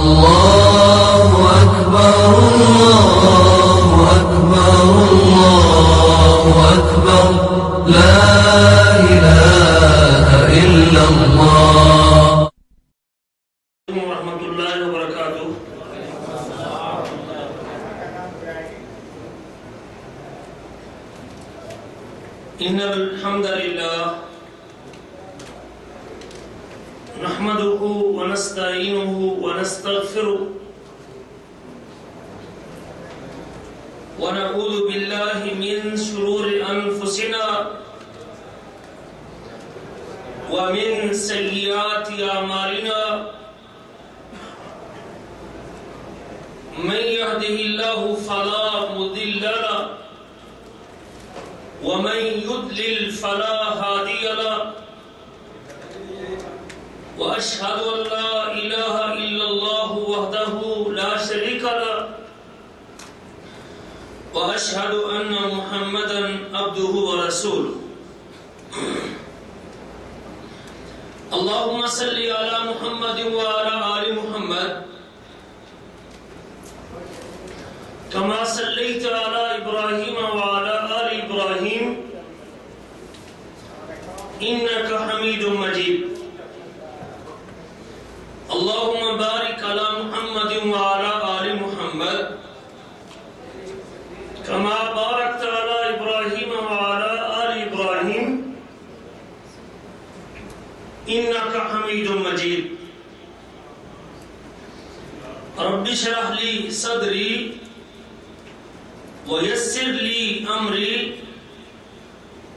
الله أكبر الله أكبر الله أكبر لا إله إلا الله. ورحمة الله وبركاته. إن الحمد لله نحمده ونستعينه ونستغفره ونعوذ بالله من شرور أنفسنا ومن سيئات أعمالنا من يهده الله فلا مضل له ومن يضلل فلا هادي له وأشهد أن لا إله إلا الله وحده لا شريك له وأشهد أن محمدا عبده ورسوله. اللهم صل على محمد وعلى آل محمد كما صليت على إبراهيم وعلى آل إبراهيم إنك حميد مجيد. اللهم بارك على محمد وعلى آل محمد كما باركت على إبراهيم وعلى آل إبراهيم إنك حميد مجيد. رب اشرح لي صدري ويسر لي أمري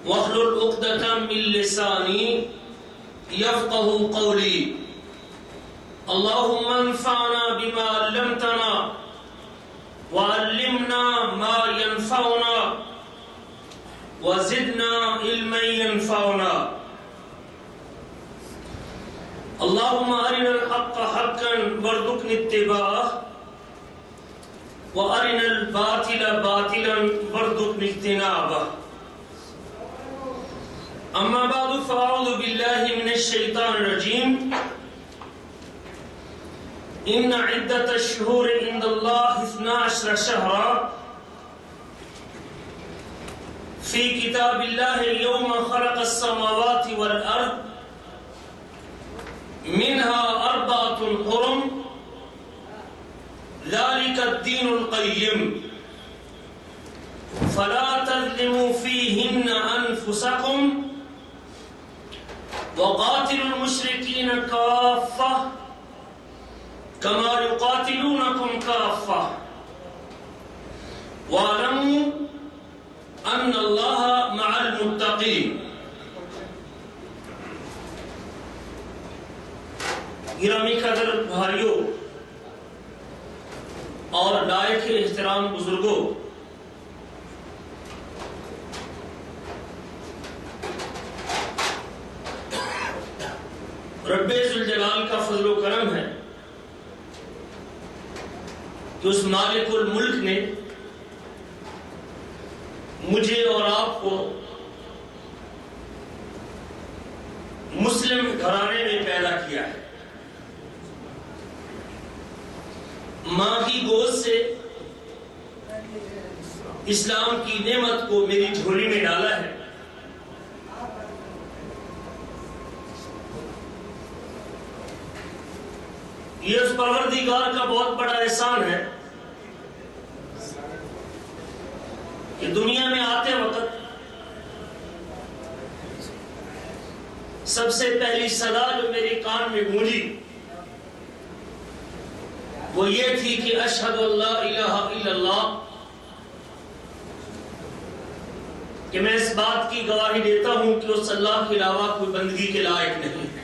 واحلل عقدة من لساني يفقه قولي. اللهم انفعنا بما علمتنا وعلمنا ما ينفعنا وزدنا علما ينفعنا. اللهم أرنا الحق حقا وارزقنا اتباعه وأرنا الباطل باطلا وارزقنا اجتنابه. أما بعد فأعوذ بالله من الشيطان الرجيم. إن عدة الشهور عند الله 12 شهرا في كتاب الله يوم خلق السماوات والأرض منها 4 حرم ذلك الدين القيم فلا تظلموا فيهن أنفسكم وقاتلوا المشركين كافة كما يقاتلونكم كافة واعلموا أن الله مع المتقين. گرامی قدر بھائیوں اور لائق احترام بزرگوں، رب ذوالجلال کا فضل و کرم ہے کہ اس مالک الملک نے مجھے اور آپ کو مسلم گھرانے میں پیدا کیا ہے. ماں کی گود سے اسلام کی نعمت کو میری جھولی میں ڈالا ہے. یہ اس پروردگار کا بہت بڑا احسان ہے کہ دنیا میں آتے وقت سب سے پہلی صدا جو میرے کان میں گونجی وہ یہ تھی کہ اشہد اللہ الہ الا اللہ، کہ میں اس بات کی گواہی دیتا ہوں کہ اس اللہ کے علاوہ کوئی بندگی کے لائق نہیں ہے.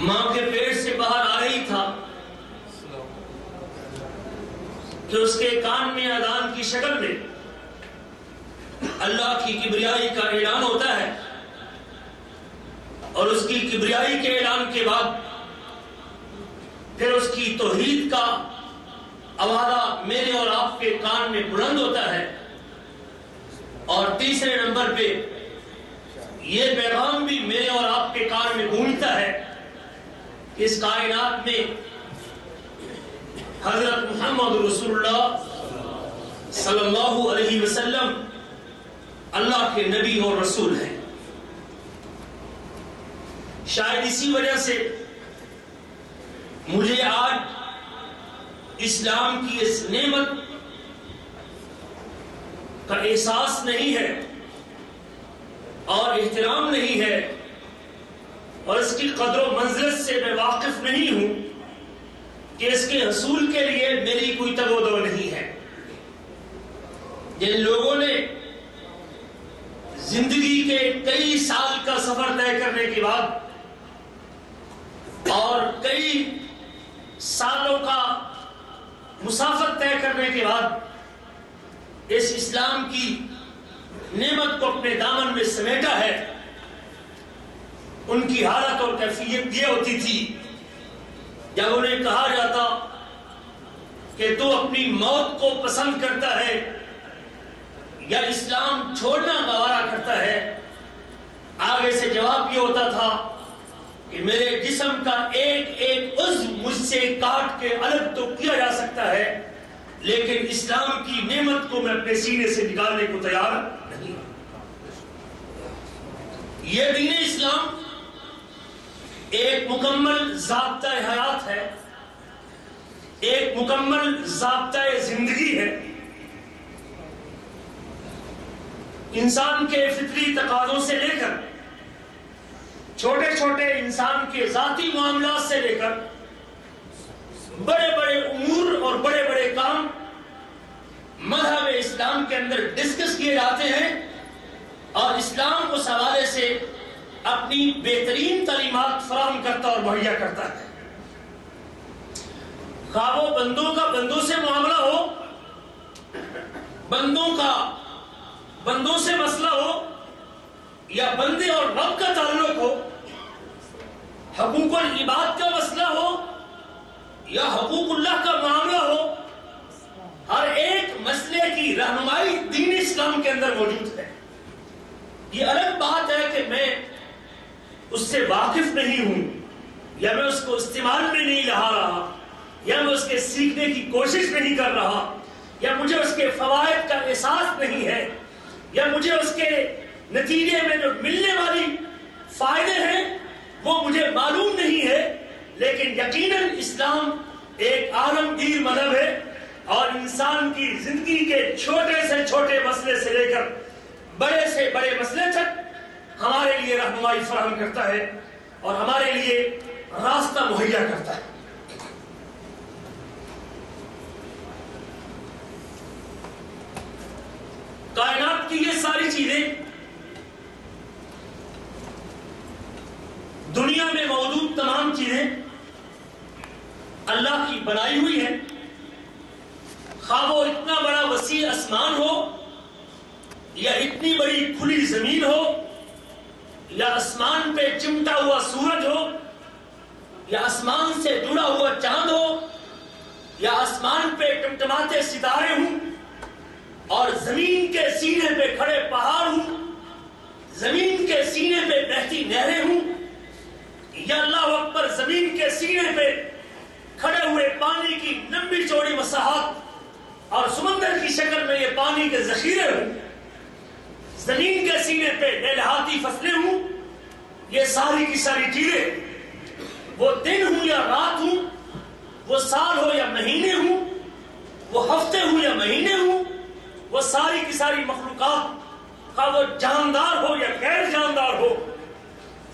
ماں کے پیٹ سے باہر آ رہی تھا کہ اس کے کان میں اذان کی شکل میں اللہ کی کبریائی کا اعلان ہوتا ہے، اور اس کی کبریائی کے اعلان کے بعد پھر اس کی توحید کا آوازہ میرے اور آپ کے کان میں بلند ہوتا ہے، اور تیسرے نمبر پہ یہ پیغام بھی میرے اور آپ کے کان میں گونجتا ہے اس کائنات میں حضرت محمد رسول اللہ صلی اللہ علیہ وسلم اللہ کے نبی اور رسول ہیں. شاید اسی وجہ سے مجھے آج اسلام کی اس نعمت کا احساس نہیں ہے اور احترام نہیں ہے اور اس کی قدر و منزلت سے میں واقف نہیں ہوں کہ اس کے حصول کے لیے میری کوئی تگ و دو نہیں ہے. جن لوگوں نے زندگی کے کئی سال کا سفر طے کرنے کے بعد اور کئی سالوں کا مسافت طے کرنے کے بعد اس اسلام کی نعمت کو اپنے دامن میں سمیٹا ہے، ان کی حالت اور کیفیت یہ ہوتی تھی جب انہیں کہا جاتا کہ تو اپنی موت کو پسند کرتا ہے یا اسلام چھوڑنا گوارا کرتا ہے، آگے سے جواب یہ ہوتا تھا کہ میرے جسم کا ایک ایک عضو مجھ سے کاٹ کے الگ تو کیا جا سکتا ہے لیکن اسلام کی نعمت کو میں اپنے سینے سے نکالنے کو تیار نہیں. یہ دین اسلام ایک مکمل ضابطۂ حیات ہے، ایک مکمل ضابطۂ زندگی ہے. انسان کے فطری تقاضوں سے لے کر چھوٹے چھوٹے انسان کے ذاتی معاملات سے لے کر بڑے بڑے امور اور بڑے بڑے کام مذہب اسلام کے اندر ڈسکس کیے جاتے ہیں اور اسلام اس حوالے سے اپنی بہترین تعلیمات فراہم کرتا اور مہیا کرتا ہے. خواہ وہ بندوں کا بندوں سے معاملہ ہو، بندوں سے مسئلہ ہو یا بندے اور رب کا تعلق ہو، حقوق العباد کا مسئلہ ہو یا حقوق اللہ کا معاملہ ہو، ہر ایک مسئلے کی رہنمائی دین اسلام کے اندر موجود ہے. یہ الگ بات ہے کہ میں اس سے واقف نہیں ہوں یا میں اس کو استعمال میں نہیں لا رہا یا میں اس کے سیکھنے کی کوشش نہیں کر رہا یا مجھے اس کے فوائد کا احساس نہیں ہے یا مجھے اس کے نتیجے میں جو ملنے والی فائدے ہیں وہ مجھے معلوم نہیں ہے، لیکن یقیناً اسلام ایک عالمگیر مذہب ہے اور انسان کی زندگی کے چھوٹے سے چھوٹے مسئلے سے لے کر بڑے سے بڑے مسئلے تک ہمارے لیے رہنمائی فراہم کرتا ہے اور ہمارے لیے راستہ مہیا کرتا ہے. کائنات کی یہ ساری چیزیں دنیا میں موجود تمام چیزیں اللہ کی بنائی ہوئی ہیں، خواہ وہ اتنا بڑا وسیع آسمان ہو یا اتنی بڑی کھلی زمین ہو یا آسمان پہ چمٹا ہوا سورج ہو یا آسمان سے جڑا ہوا چاند ہو یا آسمان پہ ٹمٹماتے ستارے ہوں اور زمین کے سینے پہ کھڑے پہاڑ ہوں، زمین کے سینے پہ بہتی نہریں ہوں یا اللہ اکبر زمین کے سینے پہ کھڑے ہوئے پانی کی لمبی چوڑی مساحات اور سمندر کی شکل میں یہ پانی کے ذخیرے ہوں، زمین کے سینے پہ لہلاتی فصلیں ہوں، یہ ساری کی ساری چیزیں وہ دن ہوں یا رات ہوں، وہ سال ہو یا مہینے ہوں، وہ ہفتے ہوں یا مہینے ہوں، وہ ساری کی ساری مخلوقات خواہ وہ جاندار ہو یا غیر جاندار ہو،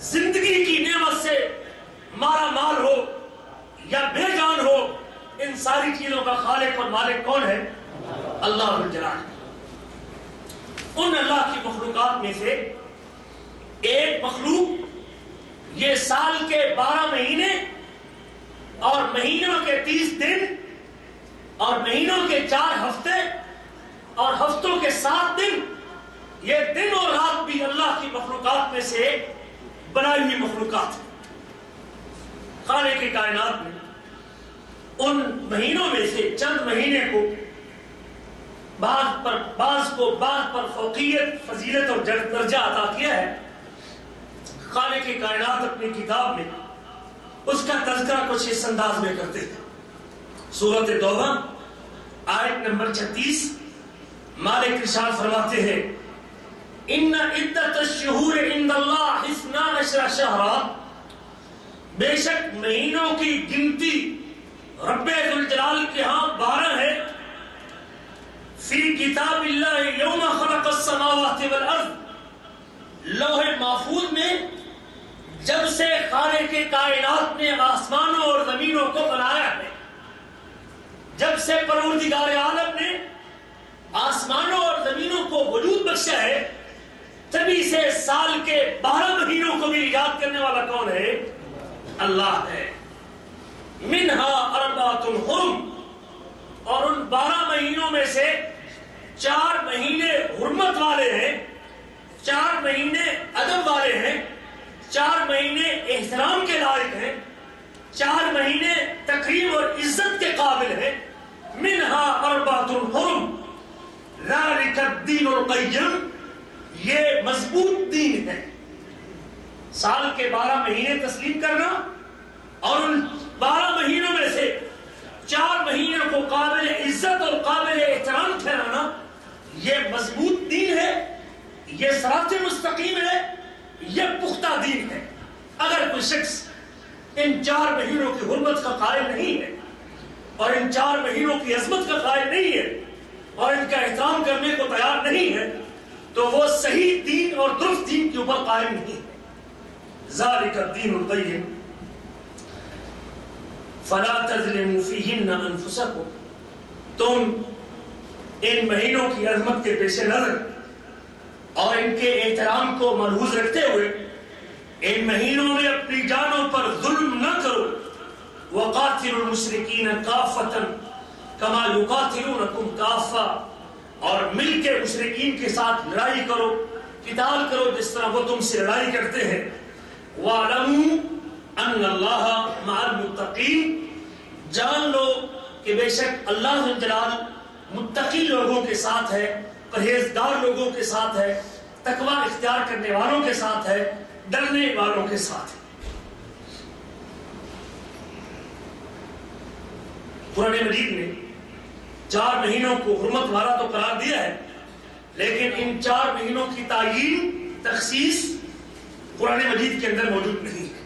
زندگی کی نعمت سے مارا مال ہو یا بے جان ہو، ان ساری چیزوں کا خالق اور مالک کون ہے؟ اللہ ذو الجلال. ان اللہ کی مخلوقات میں سے ایک مخلوق یہ سال کے 12 مہینے اور مہینوں کے 30 دن اور مہینوں کے 4 ہفتے اور ہفتوں کے 7 دن، یہ دن اور رات بھی اللہ کی مخلوقات میں سے بنائی ہوئی مخلوقات ہیں. خالق کی کائنات میں ان مہینوں میں سے چند مہینے کو بعض پر فوقیت، فضیلت اور درجہ عطا کیا ہے. خالق کی کائنات اپنی کتاب میں اس کا تذکرہ کچھ اس انداز میں کرتے ہیں. سورۃ توبہ آیت نمبر 36 مالک ارشاد فرماتے ہیں ان عدت الشہور عند اللہ 12 شہرا، بے شک مہینوں کی گنتی رب ذوالجلال کے ہاں 12 ہے. فی کتاب اللہ یوم خلق السماوات والارض، لوح محفوظ میں جب سے خالق کائنات نے آسمانوں اور زمینوں کو بنایا ہے، جب سے پروردگار عالم نے آسمانوں اور زمینوں کو وجود بخشا ہے، تبھی سے سال کے 12 مہینوں کو بھی ایجاد کرنے والا کون ہے؟ اللہ ہے. منہا اربعۃ حرم، اور ان 12 مہینوں میں سے 4 مہینے حرمت والے ہیں، 4 مہینے ادب والے ہیں، 4 مہینے احترام کے لائق ہیں، 4 مہینے تکریم اور عزت کے قابل ہیں. منہا اربعۃ حرم ذالک الدین القیم، یہ مضبوط دین ہے. سال کے 12 مہینے تسلیم کرنا اور ان 12 مہینوں میں سے 4 مہینوں کو قابل عزت اور قابل احترام ٹھہرانا، یہ مضبوط دین ہے، یہ صراط مستقیم ہے، یہ پختہ دین ہے. اگر کوئی شخص ان 4 مہینوں کی حرمت کا قائل نہیں ہے اور ان 4 مہینوں کی عظمت کا قائل نہیں ہے اور ان کا احترام کرنے کو تیار نہیں ہے تو وہ صحیح دین اور درست دین کے اوپر قائم نہیں ہے. ذالک الدین القیم فلا تظلموا فیہن انفسکم، تم ان مہینوں کی عظمت کے پیش نظر اور ان کے احترام کو ملحوظ رکھتے ہوئے ان مہینوں میں اپنی جانوں پر ظلم نہ کرو. وقاتلوا المشرکین کافۃ کما یقاتلونکم کافۃ، اور مل کے مشرکین کے ساتھ لڑائی کرو، قتال کرو جس طرح وہ تم سے لڑائی کرتے ہیں. وَاعْلَمُوا أَنَّ اللَّهَ مَعَ الْمُتَّقِينَ، جان لو کہ بے شک اللہ جلال متقی لوگوں کے ساتھ ہے، پرہیزگار لوگوں کے ساتھ ہے، تقوی اختیار کرنے والوں کے ساتھ ہے، ڈرنے والوں کے ساتھ ہے. قرآن مجید نے 4 مہینوں کو حرمت والا تو قرار دیا ہے، لیکن ان 4 مہینوں کی تعیین تخصیص قرآن مجید کے اندر موجود نہیں ہے.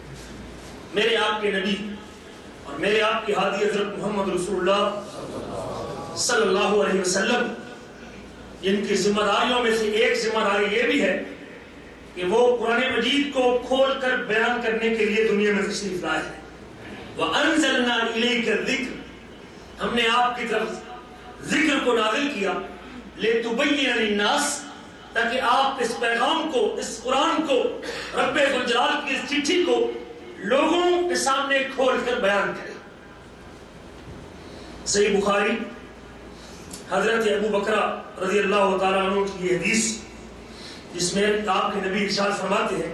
میرے آپ کے نبی اور میرے آپ کے ہادی حضرت محمد رسول اللہ صلی اللہ علیہ وسلم، جن کی ذمہ داریوں میں سے ایک ذمہ داری یہ بھی ہے کہ وہ قرآن مجید کو کھول کر بیان کرنے کے لیے دنیا میں تشریف لائے ہیں. وَأَنزَلْنَا إِلَيْكَ الذِّكْرَ، ہم نے آپ کی طرف ذکر کو نازل کیا، لِتُبَيِّنَ لِلنَّاسِ، تاکہ آپ اس پیغام کو، اس قرآن کو، رب ذوالجلال کی اس چٹھی کو لوگوں کے سامنے کھول کر بیان کریں. صحیح بخاری حضرت ابو بکر رضی اللہ تعالیٰ عنہ کی یہ حدیث جس میں آپ کے نبی ارشاد فرماتے ہیں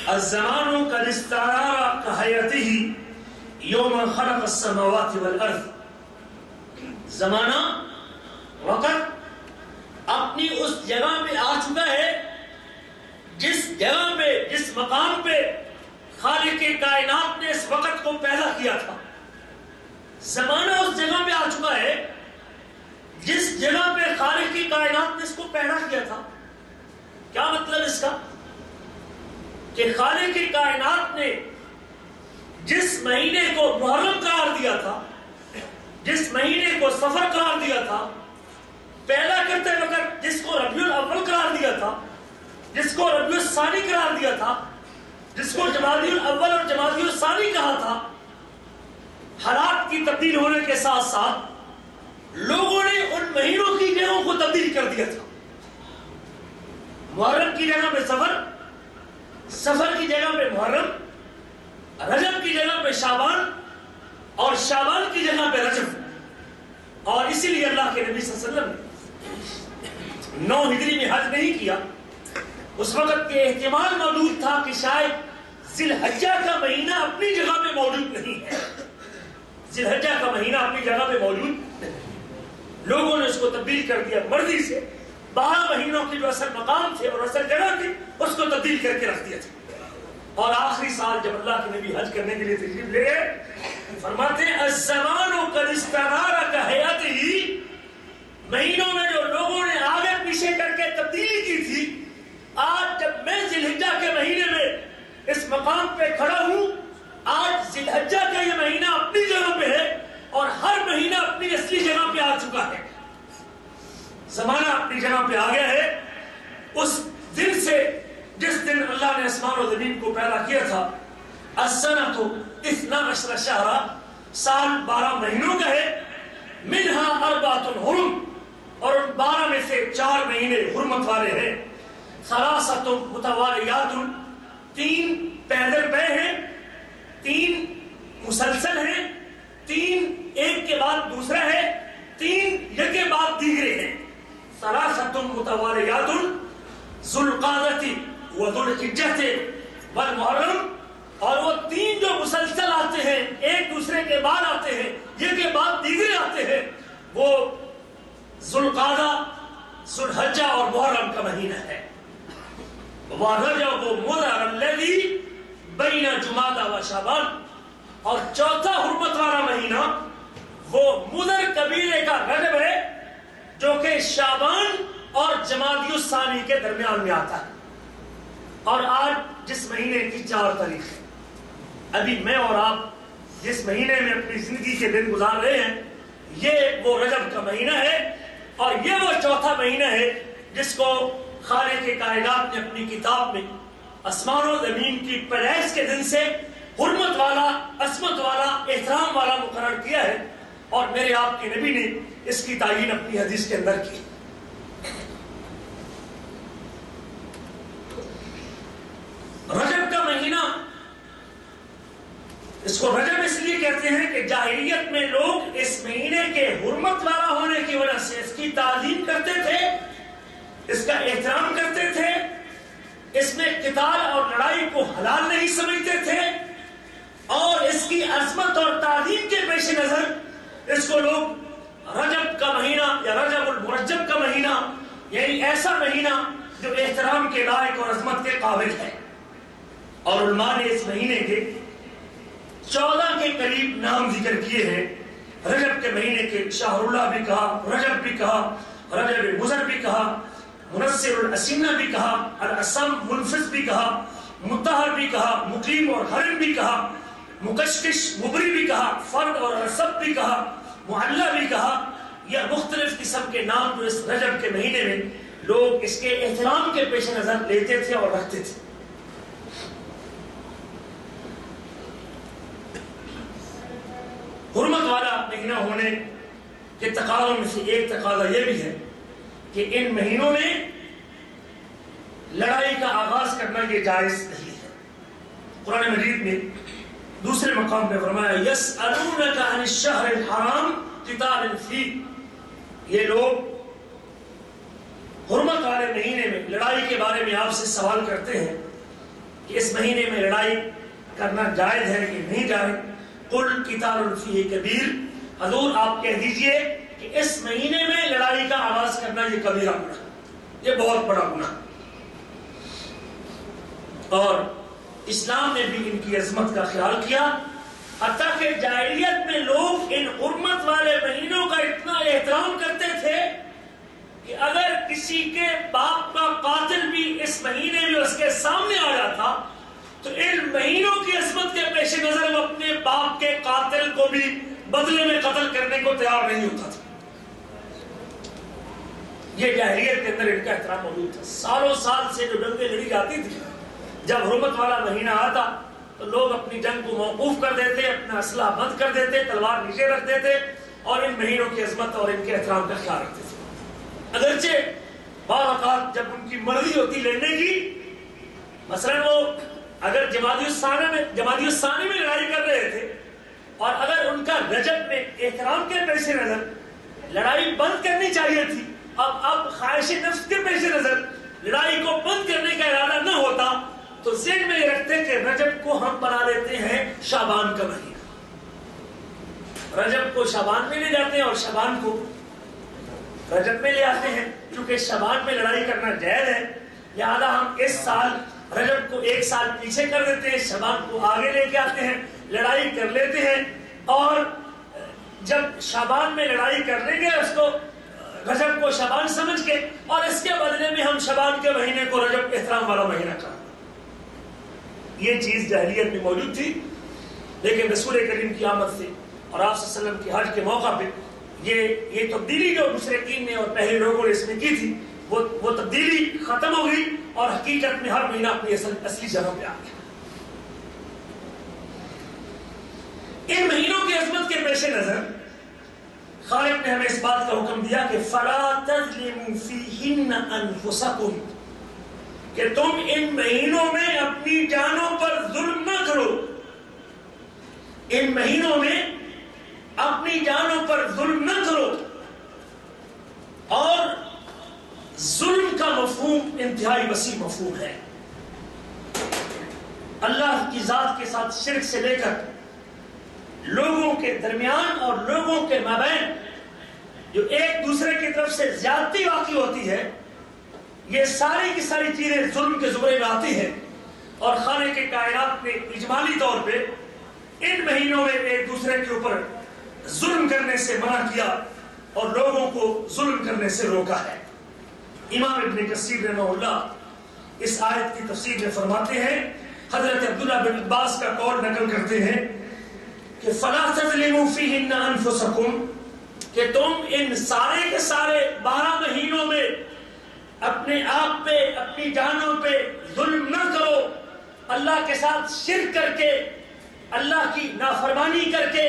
الزمان قد استعار كحياته يوم خلق السماوات والارض، زمانہ وقت اپنی اس جگہ پہ آ چکا ہے جس جگہ پہ، جس مقام پہ خالق کائنات نے اس وقت کو پیدا کیا تھا. زمانہ اس جگہ پہ آ چکا ہے جس جگہ پہ خالق کی کائنات نے اس کو پیدا کیا تھا. کیا مطلب اس کا؟ کہ خالق کی کائنات نے جس مہینے کو محرم قرار دیا تھا، جس مہینے کو صفر قرار دیا تھا، پیدا کرتے وقت جس کو ربیع الاول قرار دیا تھا، جس کو ربیع الثانی قرار دیا تھا، جس کو جمادی الاول اور جمادی الثانی کہا تھا، حالات کی تبدیل ہونے کے ساتھ ساتھ لوگوں نے ان مہینوں کی جگہوں کو تبدیل کر دیا تھا. محرم کی جگہ پہ صفر، صفر کی جگہ پہ محرم، رجب کی جگہ پہ شعبان اور شعبان کی جگہ پہ رجب. اور اسی لیے اللہ کے نبی صلی اللہ علیہ وسلم نے 9 ہجری میں حج نہیں کیا. اس وقت یہ احتمال موجود تھا کہ شاید ذی الحجہ کا مہینہ اپنی جگہ پہ موجود نہیں ہے، ذی الحجہ کا مہینہ اپنی جگہ پہ موجود نہیں. لوگوں نے اس کو تبدیل کر دیا مرضی سے، 12 مہینوں کی جو اصل مقام تھے اور اصل جگہ تھی اس کو تبدیل کر کے رکھ دیا تھا. اور آخری سال جب اللہ کے نبی حج کرنے کے لیے تشریف لے گئے، فرماتے ہیں الزمان قد استدار کہیاتہ، مہینوں میں جو لوگوں نے آگے پیچھے کر کے تبدیلی کی تھی، آج جب میں ذی الحجہ کے مہینے میں اس مقام پہ کھڑا ہوں، آج ذی الحجہ کا یہ مہینہ اپنی جگہ پہ ہے اور ہر مہینہ اپنی اصلی جگہ پہ آ چکا ہے، زمانہ اپنی جگہ پہ آ گیا ہے۔ اس دن سے جس دن اللہ نے آسمان و زمین کو پیدا کیا تھا، السنۃ 12 شہرا، سال 12 مہینوں کا ہے، منہا 4 حرم، اور ان 12 میں سے 4 مہینے حرمت والے ہیں، 3 متوالیات، 3 پیدر پے ہیں، 3 مسلسل ہیں، 3 ایک کے بعد دوسرا ہے، 3 یک کے بعد دیگرے ہیں، 3 متوالیات، ذو القعدۃ وذو الحجۃ والمحرم، اور وہ 3 جو مسلسل آتے ہیں، ایک دوسرے کے بعد آتے ہیں، یہ کے بعد دیگرے آتے ہیں، وہ ذو القعدہ، ذو الحجہ اور محرم کا مہینہ ہے۔ وَرَجَبُ مُضَرَ الَّذِي بَيْنَ جُمَادَى وَشَعْبَانَ، اور چوتھا حرمت والا مہینہ وہ مضر قبیلے کا رجب ہے جو کہ شعبان اور جمادی الثانی کے درمیان میں آتا ہے۔ اور آج جس مہینے کی 4 تاریخ ہے، ابھی میں اور آپ جس مہینے میں اپنی زندگی کے دن گزار رہے ہیں، یہ وہ رجب کا مہینہ ہے، اور یہ وہ چوتھا مہینہ ہے جس کو خالق کائنات نے اپنی کتاب میں آسمان و زمین کی پیدائش کے دن سے حرمت والا، عظمت والا، احترام والا مقرر کیا ہے، اور میرے آپ کے نبی نے اس کی تعیین اپنی حدیث کے اندر کی۔ رجب کا مہینہ، اس کو رجب اس لیے کہتے ہیں کہ جاہلیت میں لوگ اس مہینے کے حرمت والا ہونے کی وجہ سے اس کی تعظیم کرتے تھے، اس کا احترام کرتے تھے، اس میں قتال اور لڑائی کو حلال نہیں سمجھتے تھے، اور اس کی عظمت اور تعظیم کے پیش نظر اس کو لوگ رجب کا مہینہ یا رجب المرجب کا مہینہ، یعنی ایسا مہینہ جو احترام کے لائق اور عظمت کے قابل ہے۔ اور علماء نے اس مہینے کے 14 کے قریب نام ذکر کیے ہیں۔ رجب کے مہینے کے شہر اللہ بھی کہا، رجب بھی کہا، رجب مضر بھی کہا، منصر الاسنہ بھی کہا، الاسم منفذ بھی کہا، مطہر بھی کہا، مقیم اور حرم بھی کہا، مکشکش مبری بھی کہا، فرد اور رسب بھی کہا، معلّہ بھی کہا۔ یہ مختلف قسم کے نام جو اس رجب کے مہینے میں لوگ اس کے احترام کے پیش نظر لیتے تھے اور رکھتے تھے۔ حرمت والا مہینہ ہونے کے تقاضوں میں سے ایک تقاضا یہ بھی ہے کہ ان مہینوں میں لڑائی کا آغاز کرنا یہ جائز نہیں ہے۔ قرآن مجید میں دوسرے مقام پہ فرمایا یسألونک عن الشہر الحرام قتال فیہ، یہ لوگ حرمت والے مہینے میں لڑائی کے بارے میں آپ سے سوال کرتے ہیں کہ اس مہینے میں لڑائی کرنا جائز ہے کہ نہیں جائز۔ قل قتال فیہ کبیر، حضور آپ کہہ دیجئے کہ اس مہینے میں لڑائی کا آغاز کرنا یہ کبیرہ گناہ، یہ بہت بڑا گناہ۔ اور اسلام نے بھی ان کی عظمت کا خیال کیا، حتیٰ کہ جاہلیت میں لوگ ان حرمت والے مہینوں کا اتنا احترام کرتے تھے کہ اگر کسی کے باپ کا قاتل بھی اس مہینے میں اس کے سامنے آ جاتا تو ان مہینوں کی عظمت کے پیش نظر وہ اپنے باپ کے قاتل کو بھی بدلے میں قتل کرنے کو تیار نہیں ہوتا تھا۔ یہ جاہلیت کے اندر ان کا احترام موجود تھا۔ سالوں سال سے جو جنگیں لڑی جاتی تھی، جب حرمت والا مہینہ آتا تو لوگ اپنی جنگ کو موقوف کر دیتے، اپنا اسلحہ بند کر دیتے، تلوار نیچے رکھ دیتے، اور ان مہینوں کی عظمت اور ان کے احترام کا خیال رکھتے تھے۔ اگرچہ بعض اوقات جب ان کی مرضی ہوتی لڑنے کی، مثلا وہ اگر جمادی الثانی میں لڑائی کر رہے تھے اور اگر ان کا رجب میں احترام کے پیش نظر لڑائی بند کرنی چاہیے تھی، اب خواہش نفس کے پیش نظر لڑائی کو بند کرنے کا ارادہ نہ ہوتا تو ذہن میں یہ رکھتے کہ رجب کو ہم بنا لیتے ہیں شعبان کا مہینہ، رجب کو شعبان میں لے جاتے ہیں اور شعبان کو رجب میں لے آتے ہیں۔ چونکہ شعبان میں لڑائی کرنا جائز ہے، لہذا ہم اس سال رجب کو ایک سال پیچھے کر دیتے ہیں، شعبان کو آگے لے کے آتے ہیں، لڑائی کر لیتے ہیں، اور جب شعبان میں لڑائی کر لیں گے اس کو رجب کو شعبان سمجھ کے، اور اس کے بدلے میں ہم شعبان کے مہینے کو رجب احترام والا مہینہ کہا۔ یہ چیز جاہلیت میں موجود تھی، لیکن رسول کریم کی آمد سے اور آپ صلی اللہ علیہ وسلم کی حج کے موقع پہ یہ تبدیلی جو مشرکین نے اور پہلے لوگوں نے اس میں کی تھی، وہ تبدیلی ختم ہو گئی، اور حقیقت میں ہر مہینہ اپنی اصلی جگہ پہ آ گیا۔ ان مہینوں کی عظمت کے پیش نظر خالق نے ہمیں اس بات کا حکم دیا کہ فَلَا تَظْلِمُوا فِيهِنَّ أَنفُسَكُمْ، کہ تم ان مہینوں میں اپنی جانوں پر ظلم نہ کرو، ان مہینوں میں اپنی جانوں پر ظلم نہ کرو۔ اور ظلم کا مفہوم انتہائی وسیع مفہوم ہے۔ اللہ کی ذات کے ساتھ شرک سے لے کر لوگوں کے درمیان اور لوگوں کے مابین جو ایک دوسرے کی طرف سے زیادتی واقع ہوتی ہے، یہ ساری کی ساری چیزیں ظلم کے زمرے میں آتی ہیں، اور خالق کے کائنات نے اجمالی طور پہ ان مہینوں میں ایک دوسرے کے اوپر ظلم کرنے سے منع کیا اور لوگوں کو ظلم کرنے سے روکا ہے۔ امام ابن کثیر رحمہ اللہ اس آیت کی تفسیر میں فرماتے ہیں، حضرت عبداللہ بن عباس کا قول نقل کرتے ہیں کہ فَلَا تَظْلِمُوا فِيهِنَّ أَنفُسَكُمْ، کہ تم ان سارے کے سارے 12 مہینوں میں اپنے آپ پہ اپنی جانوں پہ ظلم نہ کرو، اللہ کے ساتھ شرک کر کے، اللہ کی نافرمانی کر کے،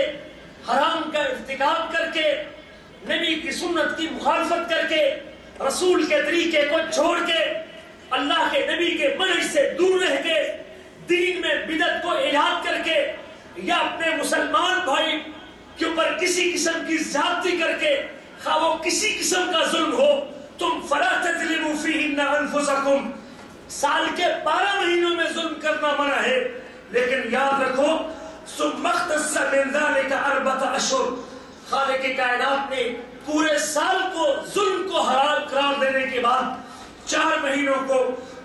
حرام کا ارتکاب کر کے، نبی کی سنت کی مخالفت کر کے، رسول کے طریقے کو چھوڑ کے، اللہ کے نبی کے منہج سے دور رہ کے، دین میں بدعت کو ایجاد کر کے، یا اپنے مسلمان بھائی کے اوپر کسی قسم کی زیادتی کر کے، خواہ وہ کسی قسم کا ظلم ہو، تم فَلَا تَظْلِمُوا فِيهِنَّ أَنفُسَكُمْ، سال کے 12 مہینوں میں ظلم کرنا منع ہے، لیکن یاد رکھو ثُمَّ اخْتَصَّ مِنْ ذَلِكَ 4 أَشْهُرَ، خالق کائنات نے پورے سال کو ظلم کو حرام قرار دینے کے بعد 4 مہینوں کو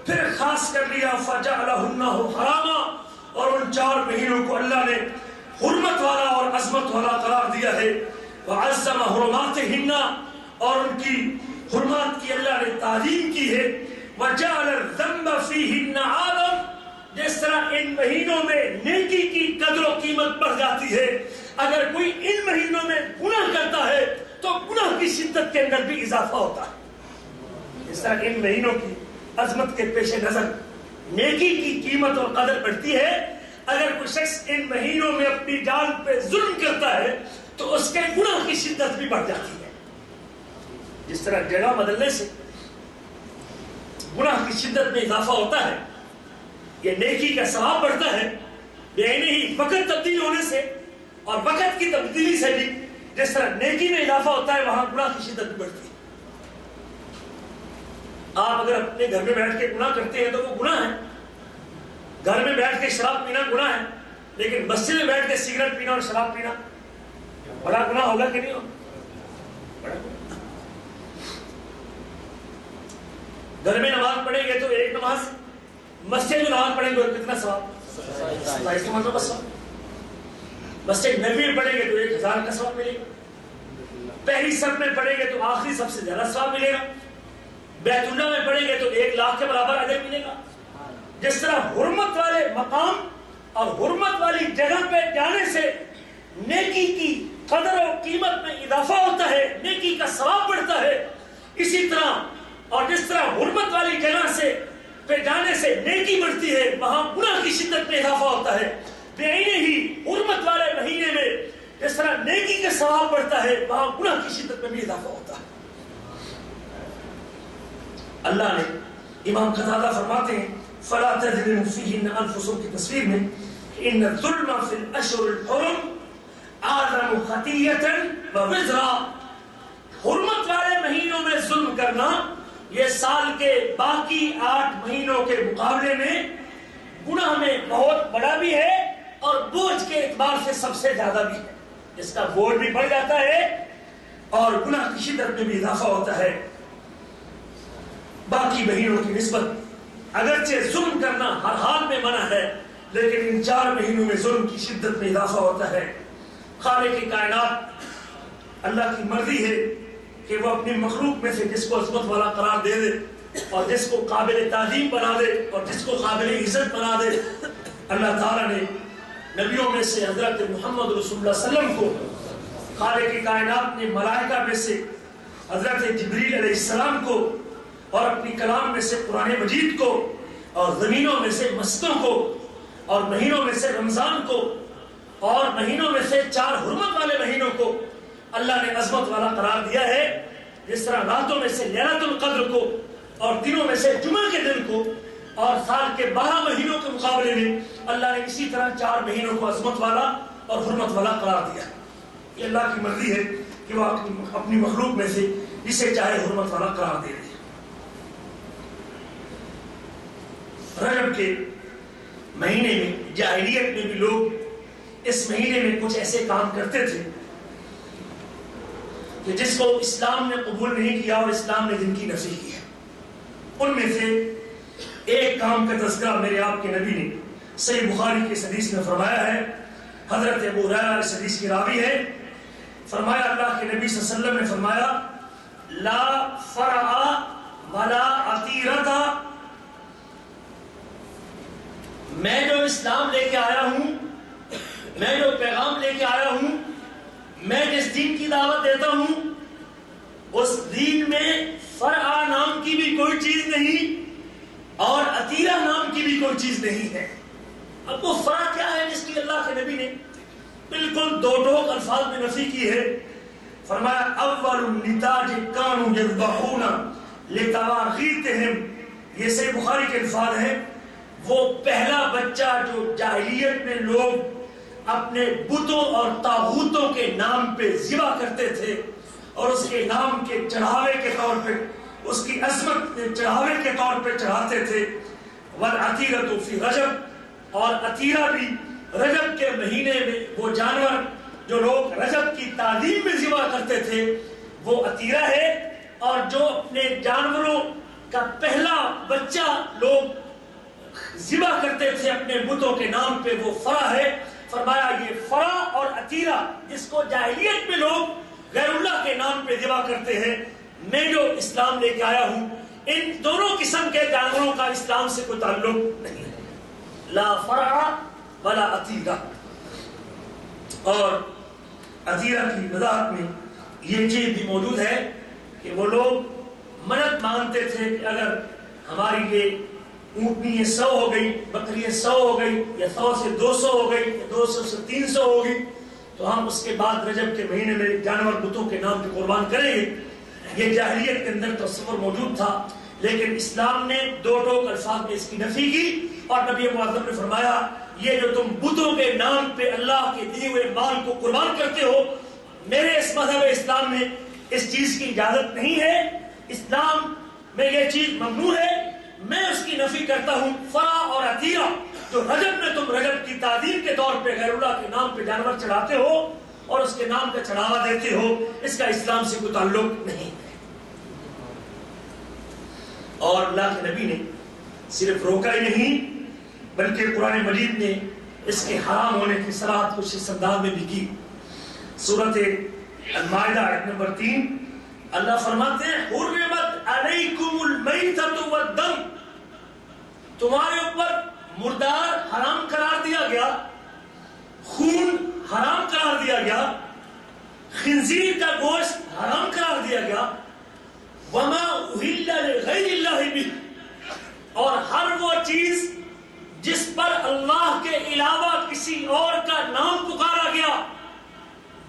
پھر خاص کر لیا، فَجَعَلَهُنَّ حَرَامًا، اور ان 4 مہینوں کو اللہ نے حرمت والا اور عظمت والا قرار دیا ہے، وَعَزَّمَ حُرُمَاتِهِنَّ، اور ان کی حرمات کی اللہ نے تعظیم کی ہے، وَجَعَلَ الذَّنبَ فِيهِنَّ عَالَمًا، جس طرح ان مہینوں میں نیکی کی قدر و قیمت بڑھ جاتی ہے، اگر کوئی ان مہینوں میں گناہ کرتا ہے تو گناہ کی شدت کے اندر بھی اضافہ ہوتا ہے۔ اس طرح ان مہینوں کی عظمت کے پیش نظر نیکی کی قیمت اور قدر بڑھتی ہے، اگر کوئی شخص ان مہینوں میں اپنی جان پہ ظلم کرتا ہے تو اس کے گناہ کی شدت بھی بڑھ جاتی ہے۔ جس طرح جگہ بدلنے سے گناہ کی شدت میں اضافہ ہوتا ہے، یہ نیکی کا ثواب بڑھتا ہے، یعنی ہی وقت تبدیل ہونے سے اور وقت کی تبدیلی سے بھی جس طرح نیکی میں اضافہ ہوتا ہے، وہاں گناہ کی شدت بھی بڑھتی ہے۔ آپ اگر اپنے گھر میں بیٹھ کے گناہ کرتے ہیں تو وہ گناہ ہے، گھر میں بیٹھ کے شراب پینا گناہ ہے، لیکن مسجد میں بیٹھ کے سگریٹ پینا اور شراب پینا بڑا گناہ ہوگا کہ نہیں ہوگا؟ بڑا گناہ۔ گھر میں نماز پڑھیں گے تو ایک نماز، مسجد میں نماز پڑھیں گے تو کتنا ثواب؟ اس کا مطلب بس مسجد نبوی میں پڑھیں گے تو 1000 کا ثواب ملے گا، پہلی صف میں پڑھیں گے تو آخری سب سے زیادہ ثواب ملے گا، بیت اللہ میں پڑھیں گے تو 1,00,000 کے برابر اجر ملے گا۔ جس طرح حرمت والے مقام اور حرمت والی جگہ پہ جانے سے نیکی کی قدر و قیمت میں اضافہ ہوتا ہے، نیکی کا ثواب بڑھتا ہے، اسی طرح اور جس طرح حرمت والی جگہ سے پہ جانے سے نیکی بڑھتی ہے، وہاں گناہ کی شدت میں اضافہ ہوتا ہے۔ بعینہ ہی حرمت والے مہینے میں جس طرح نیکی کا ثواب بڑھتا ہے، وہاں گناہ کی شدت میں بھی اضافہ ہوتا ہے۔ اللہ نے امام قتادہ فرماتے ہیں فَلَا تَظْلِمُوا فِيهِنَّ أَنفُسَكُمْ کی تصویر میں إِنَّ الظُّلْمَ فِي الْأَشْهُرِ الْحُرُمِ أَعْظَمُ خَطِيَّةً وَوِزْرًا، حرمت والے مہینوں میں ظلم کرنا یہ سال کے باقی 8 مہینوں کے مقابلے میں گناہ میں بہت بڑا بھی ہے اور بوجھ کے اعتبار سے سب سے زیادہ بھی ہے، اس کا بوجھ بھی بڑھ جاتا ہے اور گناہ کی شدت میں بھی اضافہ ہوتا ہے۔ باقی مہینوں کی نسبت اگرچہ ظلم کرنا ہر حال میں منع ہے، لیکن ان 4 مہینوں میں ظلم کی شدت میں اضافہ ہوتا ہے۔ خالق کی کائنات اللہ کی مرضی ہے کہ وہ اپنی مخلوق میں سے جس کو عظمت والا قرار دے دے اور جس کو قابل تعظیم بنا دے اور جس کو قابل عزت بنا دے۔ اللہ تعالیٰ نے نبیوں میں سے حضرت محمد رسول اللہ صلی اللہ علیہ وسلم کو، خالق کی کائنات نے ملائکہ میں سے حضرت جبریل علیہ السلام کو، اور اپنی کلام میں سے قرآن مجید کو، اور زمینوں میں سے مسجدوں کو، اور مہینوں میں سے رمضان کو، اور مہینوں میں سے 4 حرمت والے مہینوں کو اللہ نے عظمت والا قرار دیا ہے۔ جس طرح راتوں میں سے لیلۃ القدر کو، اور دنوں میں سے جمعہ کے دن کو، اور سال کے 12 مہینوں کے مقابلے میں اللہ نے اسی طرح 4 مہینوں کو عظمت والا اور حرمت والا قرار دیا۔ یہ اللہ کی مرضی ہے کہ وہ اپنی مخلوق میں سے جسے چاہے حرمت والا قرار دے دے۔ رجب کے مہینے میں جاہلیت میں بھی لوگ اس مہینے میں کچھ ایسے کام کرتے تھے کہ جس کو اسلام نے قبول نہیں کیا اور اسلام نے جن کی نفی کی ہے۔ ان میں سے ایک کام کا تذکرہ میرے آپ کے نبی نے صحیح بخاری کی حدیث میں فرمایا ہے۔ حضرت ابو ہریرہ اس حدیث کی راوی ہے۔ فرمایا اللہ کے نبی صلی اللہ علیہ وسلم نے فرمایا لا فرع ولا عتیرۃ، میں جو اسلام لے کے آیا ہوں، میں جو پیغام لے کے آیا ہوں، میں جس دین کی دعوت دیتا ہوں، اس دین میں فرع نام کی بھی کوئی چیز نہیں اور عتیرہ نام کی بھی کوئی چیز نہیں ہے۔ اب وہ فرع کیا ہے جس کی اللہ کے نبی نے بالکل 2 ٹوک الفاظ میں نفی کی ہے؟ فرمایا اول النتاج کانوا یذبحون لتواغیتہم، یہ صحیح بخاری کے الفاظ ہیں۔ وہ پہلا بچہ جو جاہلیت میں لوگ اپنے بتوں اور طاغوتوں کے نام پہ ذبح کرتے تھے اور اس کے نام کے چڑھاوے کے طور پہ، اس کی عظمت چڑھاوے کے طور پہ چڑھاتے تھے۔ والعتیرۃ فی رجب، اور عتیرہ بھی رجب کے مہینے میں وہ جانور جو لوگ رجب کی تعظیم میں ذبح کرتے تھے وہ عتیرہ ہے، اور جو اپنے جانوروں کا پہلا بچہ لوگ ذبح کرتے تھے اپنے بتوں کے نام پہ وہ فرع ہے۔ فرمایا یہ فرع اور عتیرہ جس کو جاہلیت میں لوگ غیر اللہ کے نام پہ ذبح کرتے ہیں، میں جو اسلام لے کے آیا ہوں، ان دونوں قسم کے جانوروں کا اسلام سے کوئی تعلق نہیں ہے۔ لا فرع ولا عتیرہ۔ اور عتیرہ کی وضاحت میں یہ چیز بھی موجود ہے کہ وہ لوگ منت مانتے تھے کہ اگر ہماری یہ اونٹنی یہ 100 ہو گئی، بکری 100 ہو گئی، یا 100 سے 200 ہو گئی، یا 200 سے 300 ہو گئی، تو ہم اس کے بعد رجب کے مہینے میں جانور بتوں کے نام پہ قربان کریں گے۔ یہ جاہلیت کے اندر تصور موجود تھا، لیکن اسلام نے 2 ٹوک الفاظ میں اس کی نفی کی، اور نبی معظم نے فرمایا یہ جو تم بتوں کے نام پہ اللہ کے دیے ہوئے مال کو قربان کرتے ہو، میرے اس مذہب اسلام میں اس چیز کی اجازت نہیں ہے، اسلام میں یہ چیز ممنوع ہے، میں اس کی نفی کرتا ہوں۔ فرع اور عتیرہ جو رجب میں تم رجب کی تعظیم کے طور پہ غیر اللہ کے نام پہ جانور چڑھاتے ہو اور اس کے نام کا چڑھاوا دیتے ہو، اس کا اسلام سے کوئی تعلق نہیں ہے۔ اور اللہ کے نبی نے صرف روکا ہی نہیں بلکہ قرآن مجید نے اس کے حرام ہونے کی صراحت کچھ اس انداز میں بھی کی۔ سورۃ المائدہ آیت نمبر 3 اللہ فرماتے ہیں حرمت علیکم المیتۃ والدم، تمہارے اوپر مردار حرام قرار دیا گیا، خون حرام قرار دیا گیا، خنزیر کا گوشت حرام قرار دیا گیا، وما اہل لغیر اللہ بہ، اور ہر وہ چیز جس پر اللہ کے علاوہ کسی اور کا نام پکارا گیا،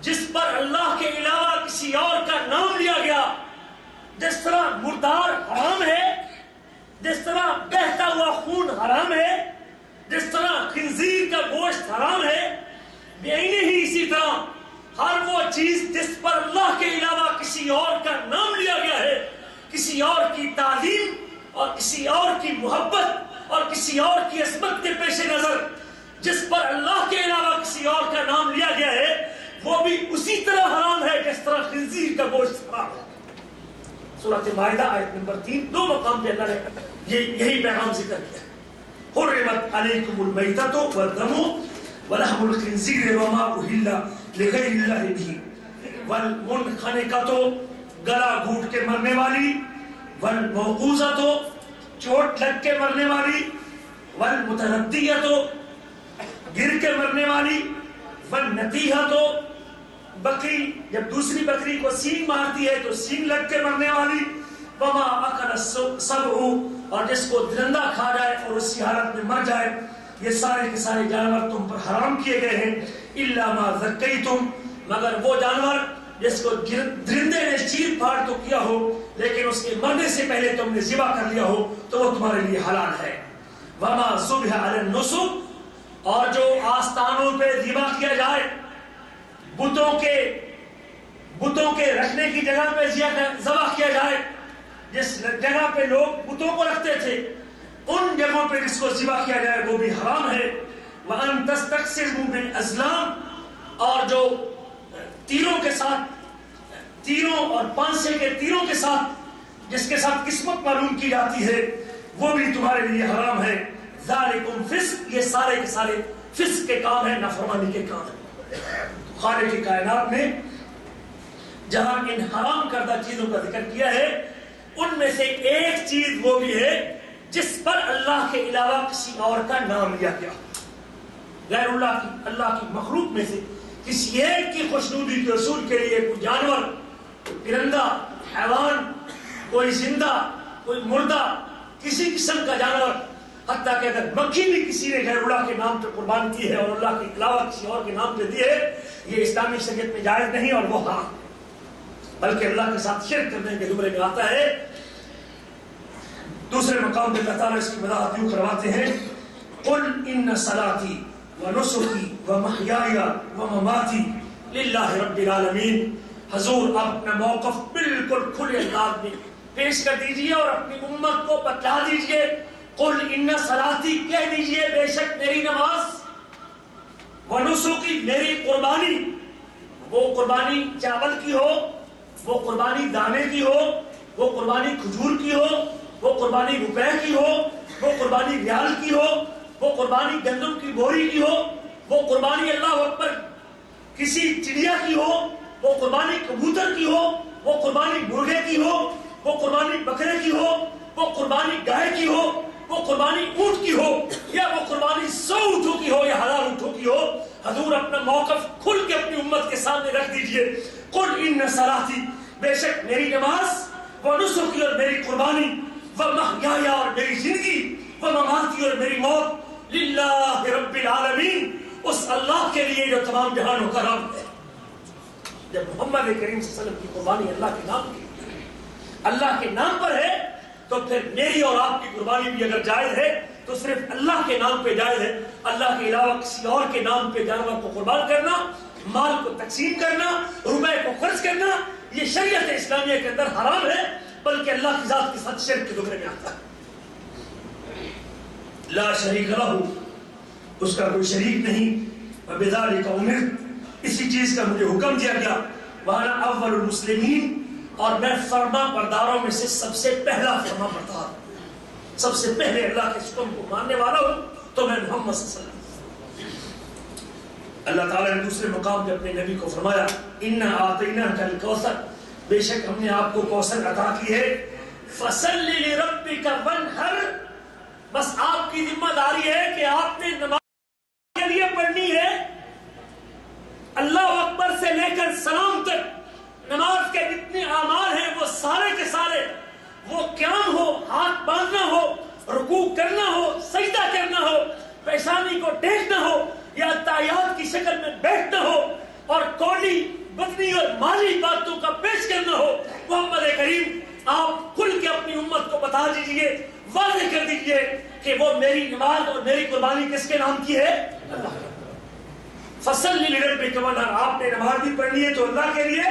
جس پر اللہ کے علاوہ کسی اور کا نام لیا گیا، جس طرح مردار حرام ہے، جس طرح بہتا ہوا خون حرام ہے، جس طرح خنزیر کا گوشت حرام ہے، بعینہ ہی اسی طرح ہر وہ چیز جس پر اللہ کے علاوہ کسی اور کا نام لیا گیا ہے، کسی اور کی تعظیم اور کسی اور کی محبت اور کسی اور کی عصمت کے پیش نظر جس پر اللہ کے علاوہ کسی اور کا نام لیا گیا ہے، وہ بھی اسی طرح حرام ہے جس طرح خنزیر کا گوشت حرام ہے۔ سورۃ مائدہ آیت نمبر 3 دو مقام پہ اللہ نے یہی پیغام ذکر کیا. حرمت علیکم المیتۃ والدم ولحم الخنزیر وما اہل لغیر اللہ بہ والمنخنقۃ گلا گھونٹ کے مرنے والی والموقوذۃ چوٹ لگ کے مرنے والی والمتردیۃ گر کے مرنے والی والنتیحۃ بکری جب دوسری بکری کو سینگ مارتی ہے تو سینگ لگ کے مرنے والی وما اکل السبع اور جس کو درندہ کھا جائے اور اسی حالت میں مر جائے. یہ سارے کے سارے جانور تم پر حرام کیے گئے ہیں الا ما ذکیتم مگر وہ جانور جس کو درندے نے چیر پھاڑ تو کیا ہو لیکن اس کے مرنے سے پہلے تم نے ذبح کر لیا ہو تو وہ تمہارے لیے حلال ہے. وما ذبح علی النصب اور جو آستانوں پہ ذبح کیا جائے بتوں کے رکھنے کی جگہ پہ ذبح کیا جائے جس جگہ پہ لوگ بتوں کو رکھتے تھے ان جگہوں پہ جس کو ذبح کیا جائے وہ بھی حرام ہے. وَأَن تَسْتَقْسِمُوا بِالْأَزْلَامِ اور جو تیروں کے ساتھ تیروں اور پانسے کے تیروں کے ساتھ جس کے ساتھ قسمت معلوم کی جاتی ہے وہ بھی تمہارے لیے حرام ہے. ذالکم فسق یہ سارے کے سارے فسق کے کام ہیں نافرمانی کے کام ہیں. خالق کی کائنات نے جہاں ان حرام کردہ چیزوں کا ذکر کیا ہے ان میں سے ایک چیز وہ بھی ہے جس پر اللہ کے علاوہ کسی اور کا نام لیا گیا. غیر اللہ کی مخلوق میں سے کسی ایک کی خوشنودی کے حصول کے لیے کوئی جانور کوئی پرندہ حیوان کوئی زندہ کوئی مردہ کسی قسم کا جانور حتیٰ کہ اگر مکھی بھی کسی نے غیر اللہ کے نام پہ قربان کی ہے اور اللہ کے علاوہ کسی اور کے نام پہ دی ہے یہ اسلامی شریعت میں جائز نہیں اور وہ حرام بلکہ اللہ کے ساتھ شرک کرنے کے زمرے میں آتا ہے. دوسرے مقام پہ اللہ تعالیٰ اس کی وضاحت یوں کرواتے ہیں قل ان صلاتی ونسکی ومحیای ومماتی للہ رب العالمین. حضور آپ اپنا موقف بالکل کھلے انداز میں پیش کر دیجئے اور اپنی امت کو بتلا دیجئے. قل ان صلاتی کہہ دیجئے بے شک میری نماز ونسکی میری قربانی وہ قربانی چاول کی ہو وہ قربانی دانے کی ہو وہ قربانی کھجور کی ہو وہ قربانی روپے کی ہو وہ قربانی ریال کی ہو وہ قربانی گندم کی بوری کی ہو وہ قربانی اللہ اکبر کسی چڑیا کی ہو وہ قربانی کبوتر کی ہو وہ قربانی مرغے کی ہو وہ قربانی بکرے کی ہو وہ قربانی گائے کی ہو وہ قربانی اونٹ کی ہو یا وہ قربانی 100 اونٹوں کی ہو یا 1000 اونٹوں کی ہو. حضور اپنا موقف کھل کے اپنی امت کے سامنے رکھ دیجئے. قل ان صلاتی بے شک میری نماز ونسکی اور میری قربانی ومحیای اور میری زندگی ومماتی اور میری موت للہ رب العالمین اس اللہ کے لیے جو تمام جہانوں کا رب ہے. جب محمد کریم صلی اللہ علیہ وسلم کی قربانی اللہ کے نام پر ہے تو پھر میری اور آپ کی قربانی بھی اگر جائز ہے تو صرف اللہ کے نام پہ جائز ہے. اللہ کے علاوہ کسی اور کے نام پہ جانور کو قربان کرنا مال کو تقسیم کرنا روپے کو خرچ کرنا یہ شریعت اسلامیہ کے اندر حرام ہے بلکہ اللہ کی ذات کے ساتھ شرک کے زمرے میں آتا ہے. لا شریک لہ اس کا کوئی شریک نہیں. وبذالک امرت اسی چیز کا مجھے حکم دیا گیا. وانا اول المسلمین اور میں فرما برداروں میں سے سب سے پہلا فرما بردار سب سے پہلے اللہ کے حکم کو ماننے والا ہوں تو میں محمد صلی اللہ علیہ وسلم. اللہ تعالیٰ نے دوسرے مقام پہ اپنے نبی کو فرمایا انا اعطیناک الکوثر بے شک ہم نے آپ کو کوثر عطا کی ہے. فصل لربک وانحر بس آپ کی ذمہ داری ہے کہ آپ نے نماز کے لیے پڑھنی ہے. اللہ اکبر سے لے کر سلام تک نماز کے جتنے اعمال ہیں وہ سارے کے سارے وہ قیام ہو ہاتھ باندھنا ہو رکوع کرنا ہو سجدہ کرنا ہو پیشانی کو ٹیکنا ہو یا تحیات کی شکل میں بیٹھنا ہو اور قولی بدنی اور مالی باتوں کا پیش کرنا ہو. محمد کریم آپ کھل کے اپنی امت کو بتا دیجئے واضح کر دیجئے کہ وہ میری نماز اور میری قربانی کس کے نام کی ہے اللہ کا. فصل لربک وانحر آپ نے نماز بھی پڑھنی ہے تو اللہ کے لیے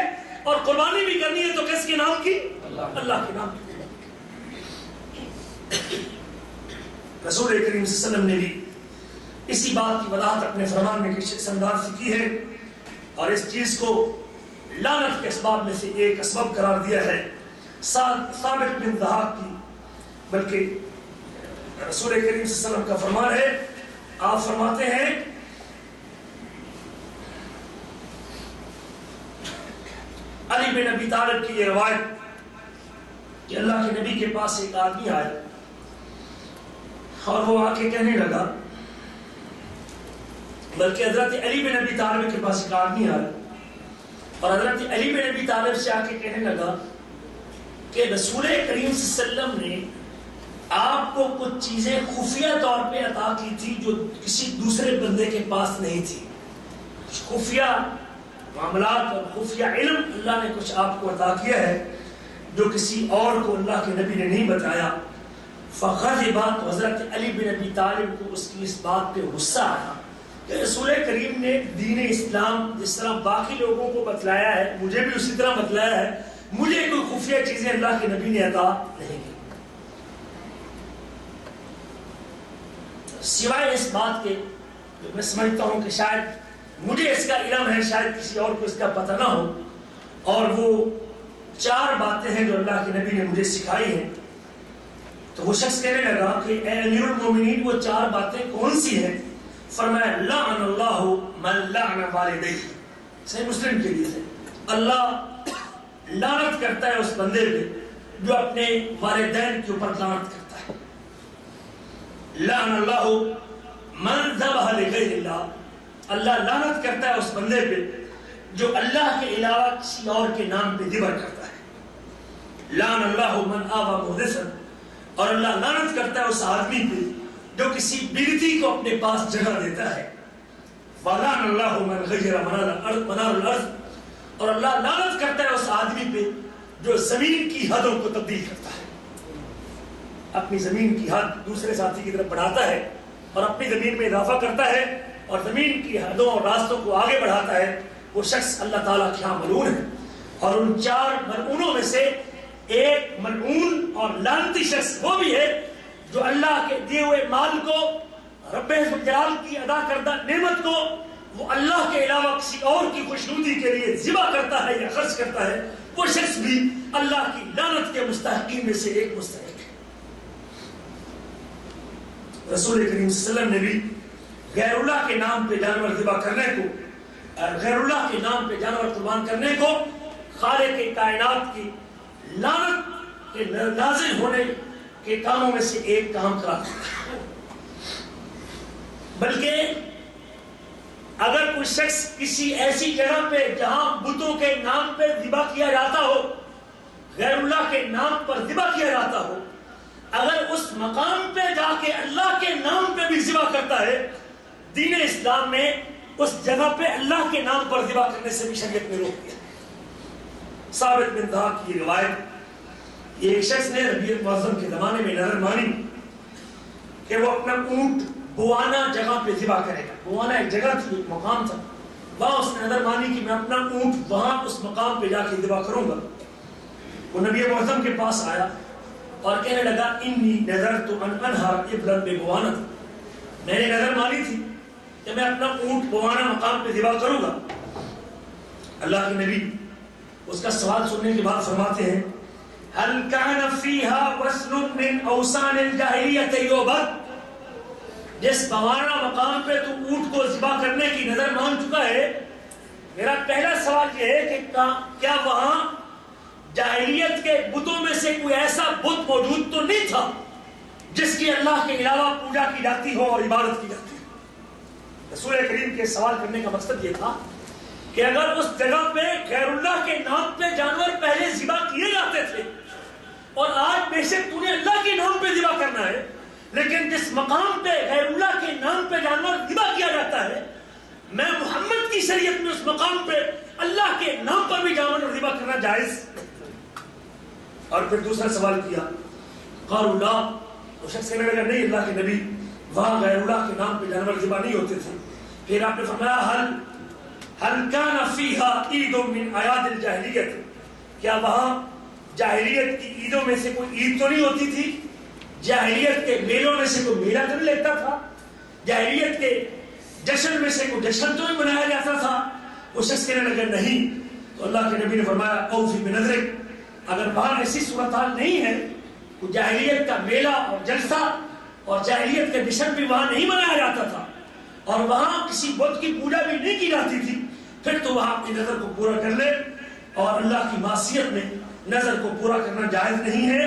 اور قربانی بھی کرنی ہے تو کس کے نام کی اللہ کے نام کی. رسول کریم صلی اللہ علیہ وسلم نے بھی اسی بات کی وضاحت اپنے فرمان میں کس انداز سے کی ہے اور اس چیز کو لعنت کے اسباب میں سے ایک اسباب قرار دیا ہے. ثابت بن ضحاک کی، بلکہ رسول کریم صلی اللہ علیہ وسلم کا فرمان ہے، آپ فرماتے ہیں علی بن ابی طالب کی یہ روایت کہ اللہ کے نبی کے پاس ایک آدمی آیا اور وہ آ کے کہنے لگا، بلکہ حضرت علی بن ابی طالب کے پاس ایک آدمی آیا اور حضرت علی بن ابی طالب سے آ کے کہنے لگا کہ رسول کریم صلی اللہ علیہ وسلم نے آپ کو کچھ چیزیں خفیہ طور پہ عطا کی تھی جو کسی دوسرے بندے کے پاس نہیں تھی. خفیہ معاملات اور خفیہ علم اللہ نے کچھ آپ کو عطا کیا ہے جو کسی اور کو اللہ کے نبی نے نہیں بتایا. فغضب، حضرت علی بن ابی طالب کو اس کی اس بات پہ غصہ آیا کہ رسول کریم نے دین اسلام جس طرح باقی لوگوں کو بتلایا ہے مجھے بھی اسی طرح بتلایا ہے، مجھے کوئی خفیہ چیزیں اللہ کے نبی نے عطا نہیں کی. سوائے اس بات کے جو میں سمجھتا ہوں کہ شاید مجھے اس کا علم ہے، شاید کسی اور کو اس کا پتہ نہ ہو، اور وہ 4 باتیں ہیں جو اللہ کے نبی نے مجھے سکھائی ہیں. تو وہ شخص کہنے لگا کہ اے امیر المومنین وہ 4 باتیں کون سی ہیں؟ فرمایا لعن اللہ من لعن والدیہ. صحیح مسلم کے لیے ہے، اللہ لعنت کرتا ہے اس بندے پہ جو اپنے والدین کے اوپر لعنت کرتا ہے. لعن اللہ من ذبح لغیر اللہ، اللہ لعنت کرتا ہے اس بندے پہ جو اللہ کے علاوہ کسی اور کے نام پہ ذبح کرتا ہے. لعن اللہ من آوى محدثا، اور اللہ لعنت کرتا ہے اس آدمی پہ جو کسی بدعتی کو اپنے پاس جگہ دیتا ہے. وَلَعْنَ اللَّهُ مَنْ غَيَّرَ مَنَارَ الْأَرْضِ، اور اللہ لعنت کرتا ہے اس آدمی پہ جو زمین کی حدوں کو تبدیل کرتا ہے، اپنی زمین کی حد دوسرے ساتھی کی طرف بڑھاتا ہے اور اپنی زمین میں اضافہ کرتا ہے اور زمین کی حدوں اور راستوں کو آگے بڑھاتا ہے. وہ شخص اللہ تعالیٰ کے ہاں ملعون ہے. اور ان 4 ملعونوں میں سے ایک ملعون اور لعنتی شخص وہ بھی ہے جو اللہ کے دیے ہوئے مال کو، رب جلال کی ادا کردہ نعمت کو وہ اللہ کے علاوہ کسی اور کی خوشنودی کے لیے ذبح کرتا ہے یا خرچ کرتا ہے. وہ شخص بھی اللہ کی لعنت کے مستحقین میں سے ایک مستحق ہے. رسول کریم صلی اللہ علیہ وسلم نے بھی غیر اللہ کے نام پہ جانور ذبح کرنے کو، غیر اللہ کے نام پہ جانور قربان کرنے کو خالق کائنات کی لعنت کے نازل ہونے کے کاموں میں سے ایک کام قرار دیتا ہے. بلکہ اگر کوئی شخص کسی ایسی جگہ پہ جہاں بتوں کے نام پہ ذبح کیا جاتا ہو، غیر اللہ کے نام پر ذبح کیا جاتا ہو، اگر اس مقام پہ جا کے اللہ کے نام پہ بھی ذبح کرتا ہے، دین اسلام میں اس جگہ پہ اللہ کے نام پر ذبح کرنے سے بھی شریعت نے روک دیا. ثابت بن ضحاک کی روایت، یہ ایک شخص نے نبی معظم کے زمانے میں نظر مانی کہ وہ اپنا اونٹ بوانا جگہ پہ ذبح کرے گا. بوانا ایک جگہ تھی، ایک مقام تھا، وہاں اس نے نظر مانی کہ میں اپنا اونٹ وہاں اس مقام پہ جا کے ذبح کروں گا. وہ نبی معظم کے پاس آیا اور کہنے لگا انی نذرت ان انحر ابلا ببوانا، میں نے نظر مانی تھی کہ میں اپنا اونٹ بوانا مقام پہ ذبح کروں گا. اللہ کے نبی اس کا سوال سننے کے بعد فرماتے ہیں هل كان فيها وزن من اوزان الجاہلیت یعبد، جس بوانا مقام پہ تو اونٹ کو ذبح کرنے کی نظر مان چکا ہے، میرا پہلا سوال یہ ہے کہ کیا وہاں جاہلیت کے بتوں میں سے کوئی ایسا بت موجود تو نہیں تھا جس کی اللہ کے علاوہ پوجا کی جاتی ہو اور عبادت کی جاتی ہو؟ رسول کریم کے سوال کرنے کا مقصد یہ تھا کہ اگر اس جگہ پہ غیر اللہ کے نام پہ جانور پہلے ذبح کیے جاتے تھے اور آج بے شک تو نے اللہ کے نام پہ ذبح کرنا ہے، لیکن جس مقام پہ غیر اللہ کے نام پہ جانور ذبح کیا جاتا ہے، میں محمد کی شریعت میں اس مقام پہ اللہ کے نام پر بھی جانور ذبح کرنا جائز. اور پھر دوسرا سوال کیا قالوا لا، وہ شخص کہنے لگا نہیں اللہ کے نبی وہاں غیر اللہ کے نام پہ جانور ذبح نہیں ہوتے تھے. پھر آپ نے فرمایا هل كان فيها عيد من اعياد الجاہلیت، کیا وہاں جاہلیت کی عیدوں میں سے کوئی عید تو نہیں ہوتی تھی؟ جاہلیت کے میلوں میں سے کوئی میلہ تو نہیں لگتا تھا؟ جاہلیت کے جشن میں سے کوئی جشن تو نہیں منایا جاتا تھا؟ وہ شخص کہنے لگا نہیں. تو اللہ کے نبی نے فرمایا اوفی بنذرک، اگر وہاں ایسی صورتحال نہیں ہے، کوئی جاہلیت کا میلہ اور جلسہ اور جاہلیت کا جشن بھی وہاں نہیں منایا جاتا تھا اور وہاں کسی بت کی پوجا بھی نہیں کی جاتی تھی، پھر تو وہاں اپنی نظر کو پورا کر لے. اور اللہ کی معصیت میں نظر کو پورا کرنا جائز نہیں ہے،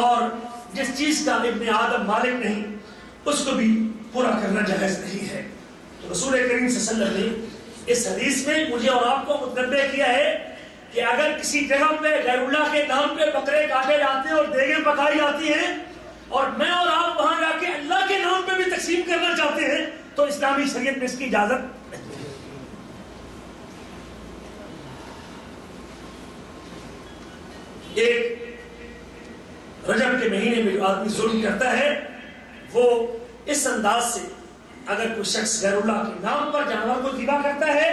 اور جس چیز کا ابن آدم مالک نہیں اس کو بھی پورا کرنا جائز نہیں ہے. تو رسول کریم صلی اللہ علیہ وسلم نے اس حدیث میں مجھے اور آپ کو متنبہ کیا ہے کہ اگر کسی جگہ پہ غیر اللہ کے نام پہ بکرے کاٹے جاتے ہیں اور دیگیں پکائی جاتی ہیں اور میں اور آپ وہاں جا کے اللہ کے نام پہ بھی تقسیم کرنا چاہتے ہیں تو اسلامی شریعت میں اس کی اجازت نہیں ہے. ایک رجب کے مہینے میں جو آدمی ظلم کرتا ہے وہ اس انداز سے اگر کوئی شخص غیر اللہ کے نام پر جانور کو ذبح کرتا ہے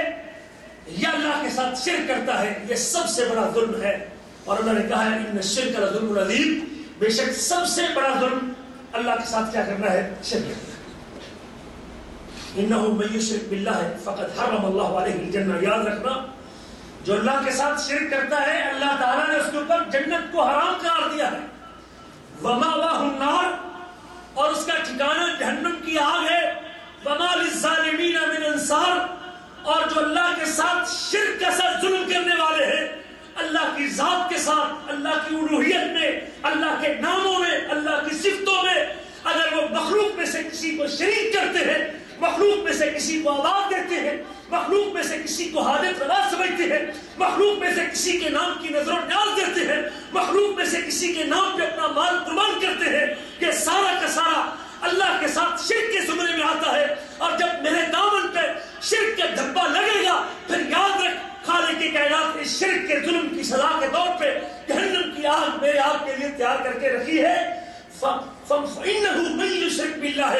یا اللہ کے ساتھ شرک کرتا ہے، یہ سب سے بڑا ظلم ہے. اور اللہ نے کہا ہے ان الشرک لظلم عظیم، بے شک سب سے بڑا ظلم اللہ کے ساتھ کیا کرنا ہے؟ شرک کرنا. انہ من یشرک باللہ فقد حرم اللہ علیہ الجنہ، یاد رکھنا جو اللہ کے ساتھ شرک کرتا ہے اللہ تعالیٰ نے اس کے اوپر جنت کو حرام قرار دیا ہے. ومأواہ النار، اور اس کا ٹھکانہ جہنم کی آگ ہے. وما للظالمین من انصار، اور جو اللہ کے ساتھ شرک کے ساتھ ظلم کرنے والے ہیں اللہ کی ذات کے ساتھ، اللہ کی الوہیت میں، اللہ کے ناموں میں، اللہ کی صفتوں میں اگر وہ مخلوق میں سے کسی کو شریک کرتے ہیں، مخلوق میں سے کسی کو آواز دیتے ہیں، مخلوق میں سے کسی کو حاجت روا سمجھتے ہیں، مخلوق میں سے کسی کے نام کی نظر و نیاز دیتے ہیں، مخلوق میں سے کسی کے نام پہ اپنا مال قربان کرتے ہیں، یہ سارا کا سارا اللہ کے ساتھ شرک کے زمرے میں آتا ہے. اور جب میرے دامن پہ شرک کا دھبا لگے گا پھر یاد رکھ خالق کی کائنات اس شرک کے ظلم کی سزا کے طور پہ جہنم کی آگ میرے آپ کے لیے تیار کر کے رکھی ہے. فَإِنَّهُ مَن يُشْرِكْ بِاللَّهِ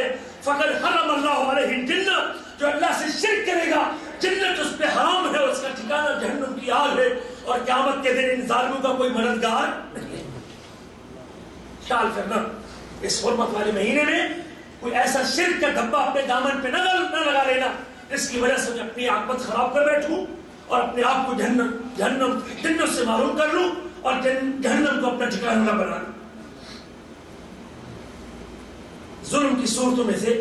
فَقَدْ حَرَّمَ اللَّهُ عَلَيْهِ الْجَنَّةَ، جو اللہ سے شرک کرے گا جنت اس پہ حرام ہے، اس کا ٹھکانہ جہنم کی آگ ہے، اور قیامت کے دن ان ظالموں کا کوئی مددگار نہیں ہے. خیال کرنا اس حرمت والے مہینے میں کوئی ایسا شرک کا دھبا اپنے دامن پہ نہ لگا لینا جس کی وجہ سے میں اپنی عاقبت خراب کر بیٹھوں اور اپنے آپ کو جہنم سے معلوم کر لوں اور جہنم کو اپنا ٹھکانہ نہ بنا لوں. ظلم کی صورتوں میں سے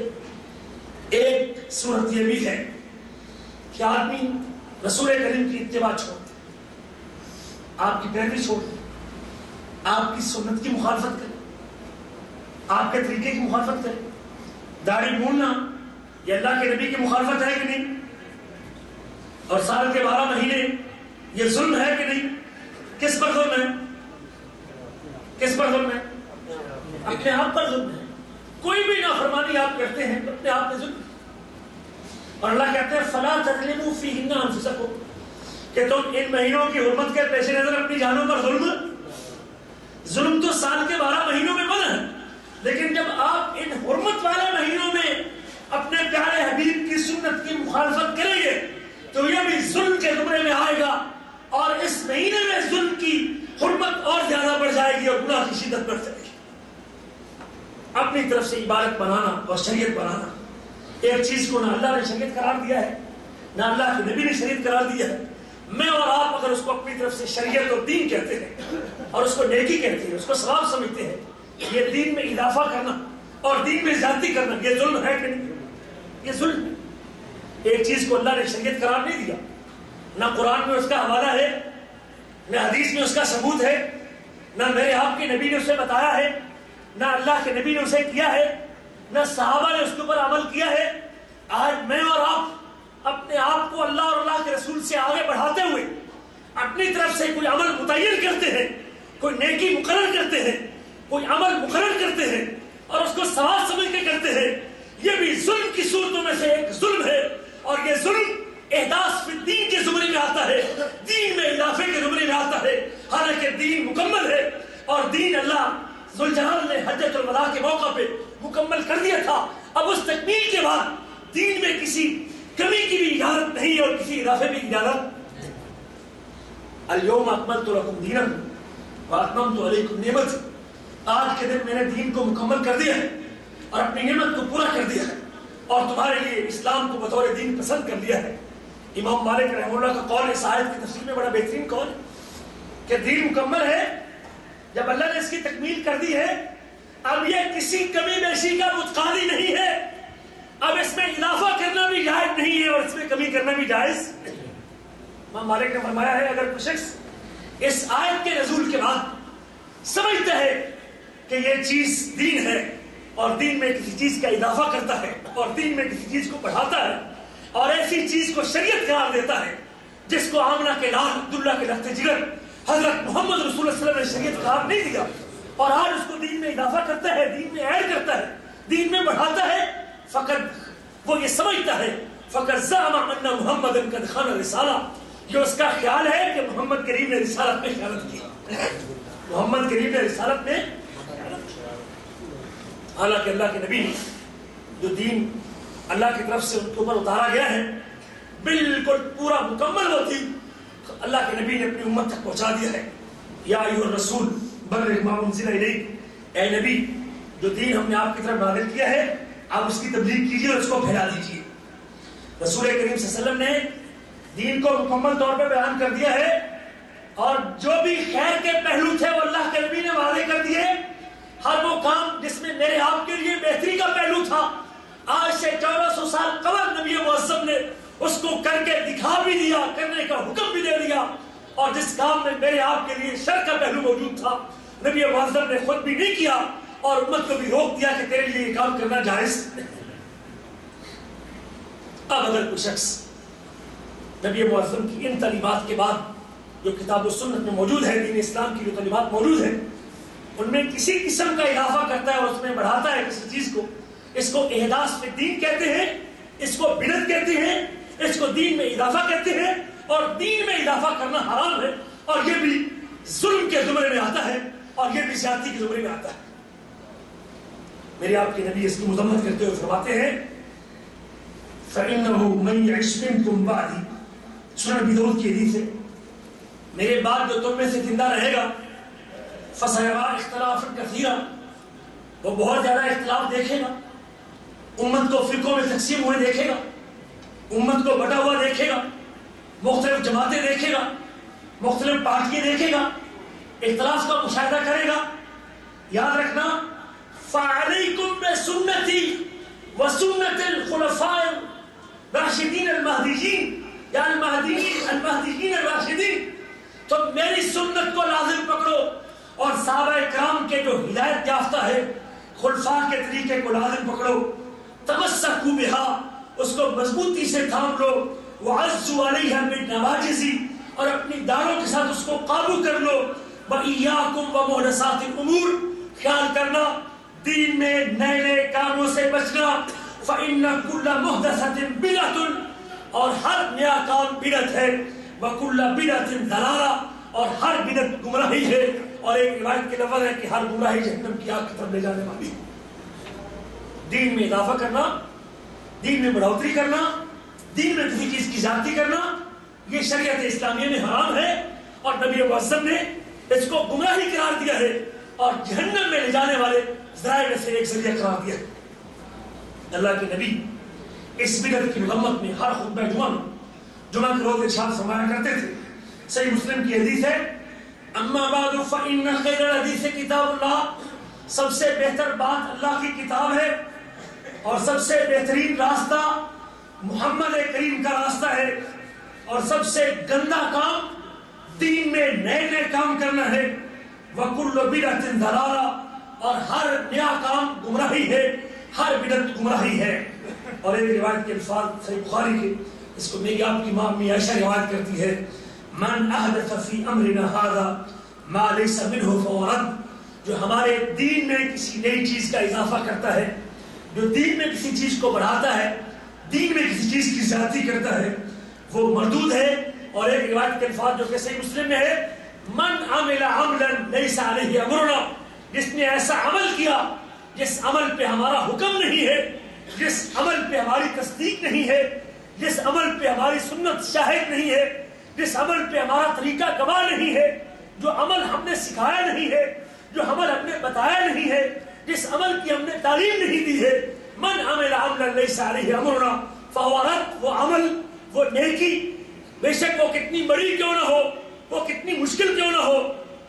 ایک صورت یہ بھی ہے کہ آدمی رسول کریم کی اتباع چھوڑ دے، آپ کی پیروی چھوڑ دے، آپ کی سنت کی مخالفت کرے، آپ کے طریقے کی مخالفت کرے. داڑھی موننا یہ اللہ کے نبی کی مخالفت ہے کہ نہیں؟ اور سال کے 12 مہینے یہ ظلم ہے کہ نہیں؟ کس پر ظلم ہے؟ کس پر ظلم ہے؟ اپنے آپ پر ظلم ہے. کوئی بھی نافرمانی آپ کرتے ہیں اپنے آپ میں ظلم. اور اللہ کہتے ہیں فَلَا تَظْلِمُوا فِيهِنَّ أَنفُسَكُمْ، کہ تم ان مہینوں کی حرمت کے پیش نظر اپنی جانوں پر ظلم تو سال کے 12 مہینوں میں منع ہے، لیکن جب آپ ان حرمت والے مہینوں میں اپنے پیارے حبیب کی سنت کی مخالفت کریں گے تو یہ بھی ظلم کے زمرے میں آئے گا، اور اس مہینے میں ظلم کی حرمت اور زیادہ بڑھ جائے گی اور گناہ کی شدت بڑھ جائے گی. اپنی طرف سے عبادت بنانا اور شریعت بنانا، ایک چیز کو نہ اللہ نے شریعت قرار دیا ہے نہ اللہ کے نبی نے شریعت قرار دیا ہے. میں اور آپ اگر اس کو اپنی طرف سے شریعت اور دین کہتے ہیں اور اس کو نیکی کہتے ہیں، اس کو ثواب سمجھتے ہیں، یہ دین میں اضافہ کرنا اور دین میں زیادتی کرنا یہ ظلم ہے کہ نہیں؟ یہ ظلم ہے. ایک چیز کو اللہ نے شریعت قرار نہیں دیا، نہ قرآن میں اس کا حوالہ ہے، نہ حدیث میں اس کا ثبوت ہے، نہ میرے آپ کے نبی نے اسے بتایا ہے، نہ اللہ کے نبی نے اسے کیا ہے، نہ صحابہ نے اس کے اوپر عمل کیا ہے. آج میں اور آپ اپنے آپ کو اللہ اور اللہ کے رسول سے آگے بڑھاتے ہوئے اپنی طرف سے کوئی عمل متعین کرتے ہیں، کوئی نیکی مقرر کرتے ہیں، کوئی عمل مقرر کرتے ہیں اور اس کو ثواب سمجھ کے کرتے ہیں. یہ بھی ظلم کی صورتوں میں سے ایک ظلم ہے، اور یہ ظلم احداث فی الدین کے زمرے میں آتا ہے، دین میں اضافے کے زمرے میں آتا ہے. حالانکہ دین مکمل ہے اور دین اللہ ذوالجلال نے حجۃ الوداع کے موقع پہ مکمل کر دیا تھا. اب اس تکمیل کے بعد دین میں کسی کمی کی بھی اجازت نہیں اور کسی اضافے کی اجازت نہیں. الیوم اکملت لکم دینکم واتممت علیکم نعمتی، آج کے دن میں نے دین کو مکمل کر دیا ہے اور اپنی نعمت کو پورا کر دیا ہے اور تمہارے لیے اسلام کو بطور دین پسند کر دیا ہے. امام مالک رحمہ اللہ کا قول اس آیت کی تفسیر میں بڑا بہترین قول ہے. کہ دین مکمل ہے، جب اللہ نے اس کی تکمیل کر دی ہے، اب یہ کسی کمی بیشی کا متقاضی نہیں ہے، اب اس میں اضافہ کرنا بھی جائز نہیں ہے اور اس میں کمی کرنا بھی جائز نہیں۔ امام مالک نے فرمایا ہے اگر کوئی شخص اس آیت کے نزول کے بعد سمجھتا ہے کہ یہ چیز دین ہے اور دین میں کسی چیز کا اضافہ کرتا ہے اور دین میں کسی چیز کو بڑھاتا ہے اور ایسی چیز کو شریعت قرار دیتا ہے جس کو آمنہ کے لال عبداللہ کے لخت جگر حضرت محمد رسول اللہ صلی اللہ علیہ وسلم نے شریعت قرار نہیں دیا، اور آج اس کو دین میں اضافہ کرتا ہے، دین میں ایڈ کرتا ہے، دین میں بڑھاتا ہے، فقط وہ یہ سمجھتا ہے فقط زعم ان محمد قد خان رسالہ، یہ اس کا خیال ہے کہ محمد کریم نے رسالت میں خیانت کی، محمد کریم نے رسالت میں خیانت کی۔ حالانکہ اللہ کے نبی جو دین اللہ کی طرف سے ان کے اوپر اتارا گیا ہے بالکل پورا مکمل وہ دین اللہ کے نبی نے اپنی امت تک پہنچا دیا ہے۔ یا ایھا الرسول بلغ ما انزل الیک، اے نبی جو دین ہم نے آپ کی طرف نازل کیا ہے آپ اس کی تبلیغ کیجیے اور اس کو پھیلا دیجیے۔ رسول کریم صلی اللہ علیہ وسلم نے دین کو مکمل طور پہ بیان کر دیا ہے، اور جو بھی خیر کے پہلو تھے وہ اللہ کے نبی نے واضح کر دیے۔ ہر وہ کام جس میں میرے آپ کے لیے بہتری کا پہلو تھا آج سے 1400 سال قبل نبی معظم نے اس کو کر کے دکھا بھی دیا، کرنے کا حکم بھی دے دیا، اور جس کام میں میرے آپ کے لیے شر کا پہلو موجود تھا نبی معظم نے خود بھی نہیں کیا اور امت کو بھی روک دیا کہ تیرے لیے یہ کام کرنا جائز نہیں۔ اب اگر کوئی شخص نبی معظم کی ان تعلیمات کے بعد جو کتاب و سنت میں موجود ہے، دین اسلام کی جو تعلیمات موجود ہیں ان میں کسی قسم کا اضافہ کرتا ہے اور اس میں بڑھاتا ہے کسی چیز کو، اس کو احداث فی الدین کہتے ہیں، اس کو بدعت کہتے ہیں، اس کو دین میں اضافہ کہتے ہیں، اور دین میں اضافہ کرنا حرام ہے، اور یہ بھی ظلم کے زمرے میں آتا ہے اور یہ بھی زیادتی کے زمرے میں آتا ہے۔ میرے آپ کے نبی اس کی مذمت کرتے ہوئے فرماتے ہیں فَإِنَّهُ مَن يَعِشْ مِنكُم بَعْدِي، سنن ابی داؤد کی حدیث ہے، میرے بعد جو تم میں سے زندہ رہے گا فَسَيَرَىٰ اخْتِلَافًا كَثِيرًا، وہ بہت زیادہ اختلاف دیکھے گا، امت کو فرقوں میں تقسیم ہوئے دیکھے گا، امت کو بٹا ہوا دیکھے گا، مختلف جماعتیں دیکھے گا، مختلف پارٹیاں دیکھے گا، اختلاف کا مشاہدہ کرے گا۔ یاد رکھنا فَعَلَيْكُمْ بِسُنَّتِي وَسُنَّةِ الْخُلَفَاءِ الرَّاشِدِينَ الْمَهْدِيِّينَ یا المہدیین الراشدین، تو میری سنت کو لازم پکڑو اور صحابہ کرام کے جو ہدایت یافتہ ہے خلفاء کے طریقے کو لازم پکڑو، تمسکوا بها، اس کو مضبوطی سے تھام لو، وعزوا علیہا بالنواجذ، اور اپنی داڑھوں کے ساتھ اس کو قابو کر لو، وإیاکم ومحدثات الامور، خیال کرنا دین میں نئے نئے کاموں سے بچنا، فإن کل محدثۃ بدعۃ، اور ہر نیا کام بدعت ہے، وکل بدعۃ ضلالہ، اور ہر بدعت گمراہی ہے، اور ایک روایت کے لفظ ہے کہ ہر گمراہی جہنم کی آگ کی طرف لے جانے والی۔ دین میں اضافہ کرنا، دین میں بڑھوتری کرنا، دین میں کسی چیز کی زیادتی کرنا، یہ شریعت اسلامیہ میں حرام ہے، اور نبی معظم نے اس کو گمراہی قرار دیا ہے اور جہنم میں لے جانے والے ذرائع میں سے ایک ذریعہ قرار دیا ہے۔ اللہ کے نبی اس بدعت کی مذمت میں ہر خطبہ جمعہ کے روز ارشاد فرمایا کرتے تھے، صحیح مسلم کی حدیث ہے، اما بعد فإن خیر الحدیث کتاب اللہ، سب سے بہتر بات اللہ کی کتاب ہے اور سب سے بہترین راستہ محمد کریم کا راستہ ہے، اور سب سے گندا کام دین میں نئے نئے کام کرنا ہے، وَكُلُّ بِدْعَةٍ ضَلَالَةٍ، اور ہر نیا کام گمراہی ہے، ہر بدعت گمراہی ہے۔ اور ایک روایت کے الفاظ صحیح بخاری کے، اس کو میری آپ کی ماں امی عائشہ روایت کرتی ہے، من احدث فی امرنا ھذا ما لیس منہ فہو رد، جو ہمارے دین میں کسی نئی چیز کا اضافہ کرتا ہے، جو دین میں کسی چیز کو بڑھاتا ہے، دین میں کسی چیز کی زیادتی کرتا ہے، وہ مردود ہے۔ اور ایک روایت کے الفاظ جو کہ صحیح مسلم میں ہے، من عمل عملا لیس علیہ امرنا، جس نے ایسا عمل کیا جس عمل پہ ہمارا حکم نہیں ہے، جس عمل پہ ہماری تصدیق نہیں ہے، جس عمل پہ ہماری سنت شاہد نہیں ہے، جس عمل پہ ہمارا طریقہ گواہ نہیں ہے، جو عمل ہم نے سکھایا نہیں ہے، جو عمل ہم نے بتایا نہیں ہے، جس عمل کی ہم نے تعلیم نہیں دی ہے، من عمل عملا لیس علیہ امرنا فہو رد، وہ عمل، وہ نیکی، بے شک وہ کتنی بڑی کیوں نہ ہو، وہ کتنی مشکل کیوں نہ ہو،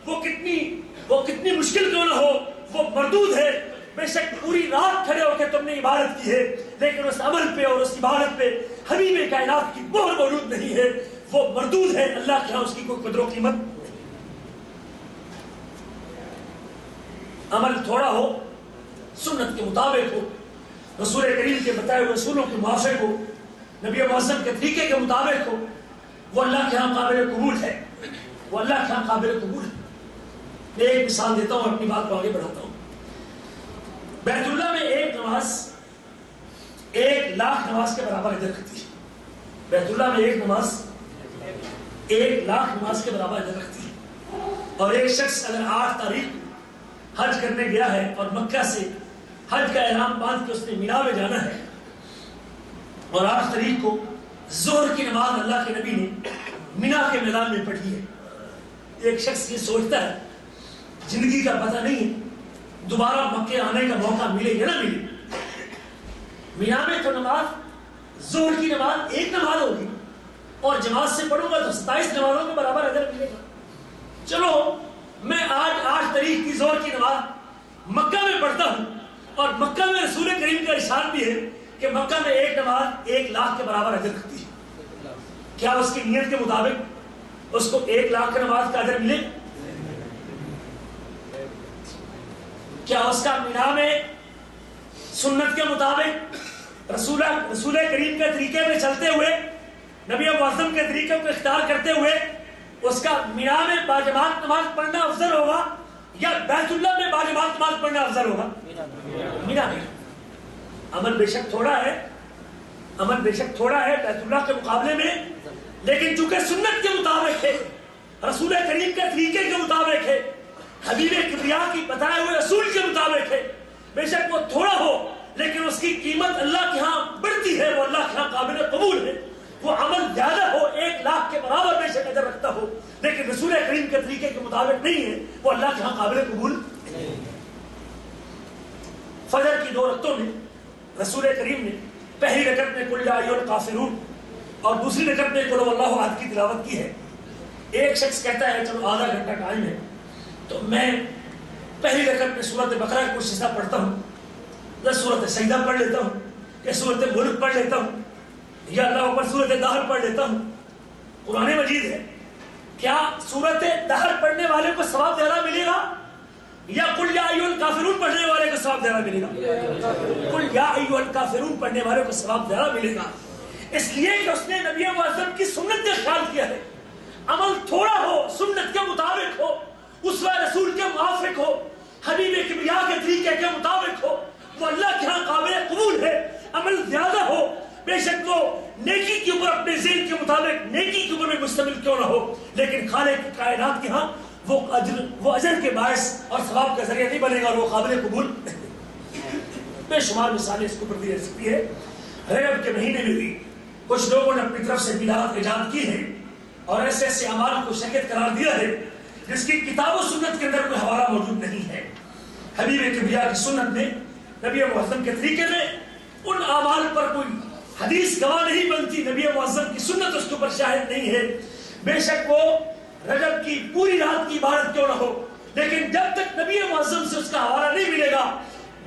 وہ کتنی مشکل کیوں نہ ہو، وہ مردود ہے۔ بے شک پوری رات کھڑے ہو کے تم نے عبادت کی ہے، لیکن اس عمل پہ اور اس عبادت پہ حبیب کائنات کی مہر موجود نہیں ہے، وہ مردود ہے، اللہ کے ہاں اس کی کوئی قدر و قیمت۔ عمل تھوڑا ہو، سنت کے مطابق ہو، رسول کریم کے بتائے ہوئے اصولوں کے موافق ہو، نبی معظم کے طریقے کے مطابق ہو، وہ اللہ کے ہاں قابل قبول ہے، وہ اللہ کے ہاں قابل قبول ہے۔ میں ایک مثال دیتا ہوں، اپنی بات کو آگے بڑھاتا ہوں۔ بیت اللہ میں ایک نماز 1,00,000 نماز کے برابر اجر رکھتی ہے۔ بیت اللہ میں ایک نماز 1,00,000 نماز کے برابر اجر رکھتی ہے۔ اور ایک شخص اگر 8 تاریخ حج کرنے گیا ہے اور مکہ سے حج کا احرام باندھ کے اس نے مینا میں جانا ہے، اور 8 تاریخ کو ظہر کی نماز اللہ کے نبی نے مینا کے میدان میں پڑھی ہے، ایک شخص یہ سوچتا ہے زندگی کا پتہ نہیں ہے دوبارہ مکے آنے کا موقع ملے یا نہ ملے، مینا میں تو نماز ظہر کی نماز ایک نماز ہوگی اور جماعت سے پڑھوں گا تو 27 نمازوں کے برابر اجر ملے گا۔ چلو میں آج 8 تاریخ کی ظہر کی نماز مکہ میں پڑھتا ہوں، اور مکہ میں رسول کریم کا ارشاد بھی ہے کہ مکہ میں ایک نماز 1,00,000 کے برابر اجر رکھتی ہے۔ کیا اس کی نیت کے مطابق اس کو 1,00,000 کی نماز کا اجر ملے؟ کیا اس کا مینا میں سنت کے مطابق رسول کریم کے طریقے میں چلتے ہوئے، نبی معظم کے طریقے کو اختیار کرتے ہوئے اس کا مینا میں باجماعت نماز پڑھنا افضل ہوگا یا بیت اللہ میں باجماعت نماز پڑھنا افضل ہوگا؟ مینا میں۔ عمل بے شک تھوڑا ہے، عمل بے شک تھوڑا ہے بیت اللہ کے مقابلے میں، لیکن چونکہ سنت کے مطابق ہے، رسول کریم کے طریقے کے مطابق ہے، حبیب کبریا کی بتائے ہوئے اصول کے مطابق ہے، بے شک وہ تھوڑا ہو لیکن اس کی قیمت اللہ کے ہاں بڑھتی ہے، وہ اللہ کے ہاں قابل قبول ہے۔ وہ عمل زیادہ ہو، 1,00,000 کے برابر بے شک اجر رکھتا ہو، لیکن رسول کریم کے طریقے کے مطابق نہیں ہے، وہ اللہ کے ہاں قابل قبول نہیں۔ فجر کی 2 رکعتوں میں رسول کریم نے پہلی رکعت میں قل یا ایھا الکافرون اور دوسری رکعت میں قل ھو اللہ احد کی تلاوت کی ہے۔ ایک شخص کہتا ہے چلو آدھا گھنٹہ ٹائم ہے تو میں پہلی رکعت میں سورۃ بقرہ کا کچھ حصہ پڑھتا ہوں، یا سورۃ سجدہ پڑھ لیتا ہوں، یا سورۃ ملک پڑھ لیتا ہوں، یا اللہ اوپر سورۃ دہر پڑھ لیتا ہوں۔ قرآن مجید ہے، کیا سورۃ دہر پڑھنے والے کو ثواب زیادہ ملے گا یا قل یا ایھا الکافرون پڑھنے والے کو ثواب زیادہ ملے گا؟ قل یا ایھا الکافرون پڑھنے والے کو ثواب زیادہ ملے گا، اس لیے کہ اس نے نبی معظم کی سنت کا خیال کیا ہے۔ عمل تھوڑا ہو، سنت کے مطابق ہو، اسوہ رسول کے موافق ہو، حبیب کبریا کے طریقے کے مطابق ہو، وہ اللہ کے ہاں قابل قبول ہے۔ عمل زیادہ ہو، بے شک وہ نیکی کے اوپر اپنے ذہن کے مطابق نیکی کے اوپر میں مشتمل کیوں نہ ہو، لیکن خالق کی کائنات کے ہاں وہ اجر کے باعث اور ثواب کا ذریعہ نہیں بنے گا اور وہ قابل قبول نہیں۔ بے شمار مثالیں اس کے اوپر دی جا سکتی ہے۔ رجب کے مہینے میں بھی کچھ لوگوں نے اپنی طرف سے بدعات ایجاد کی ہے اور ایسے ایسے اعمال کو شریعت قرار دیا ہے جس کی کتاب و سنت کے اندر کوئی حوالہ موجود نہیں ہے۔ حبیب کبریا کی سنت میں، نبی معظم کے طریقے میں ان اعمال پر کوئی حدیث گواہ نہیں بنتی، نبی معظم کی سنت اس کے اوپر شاہد نہیں ہے۔ بے شک وہ رجب کی پوری رات کی عبادت کیوں نہ ہو، لیکن جب تک نبی معظم سے اس کا حوالہ نہیں ملے گا،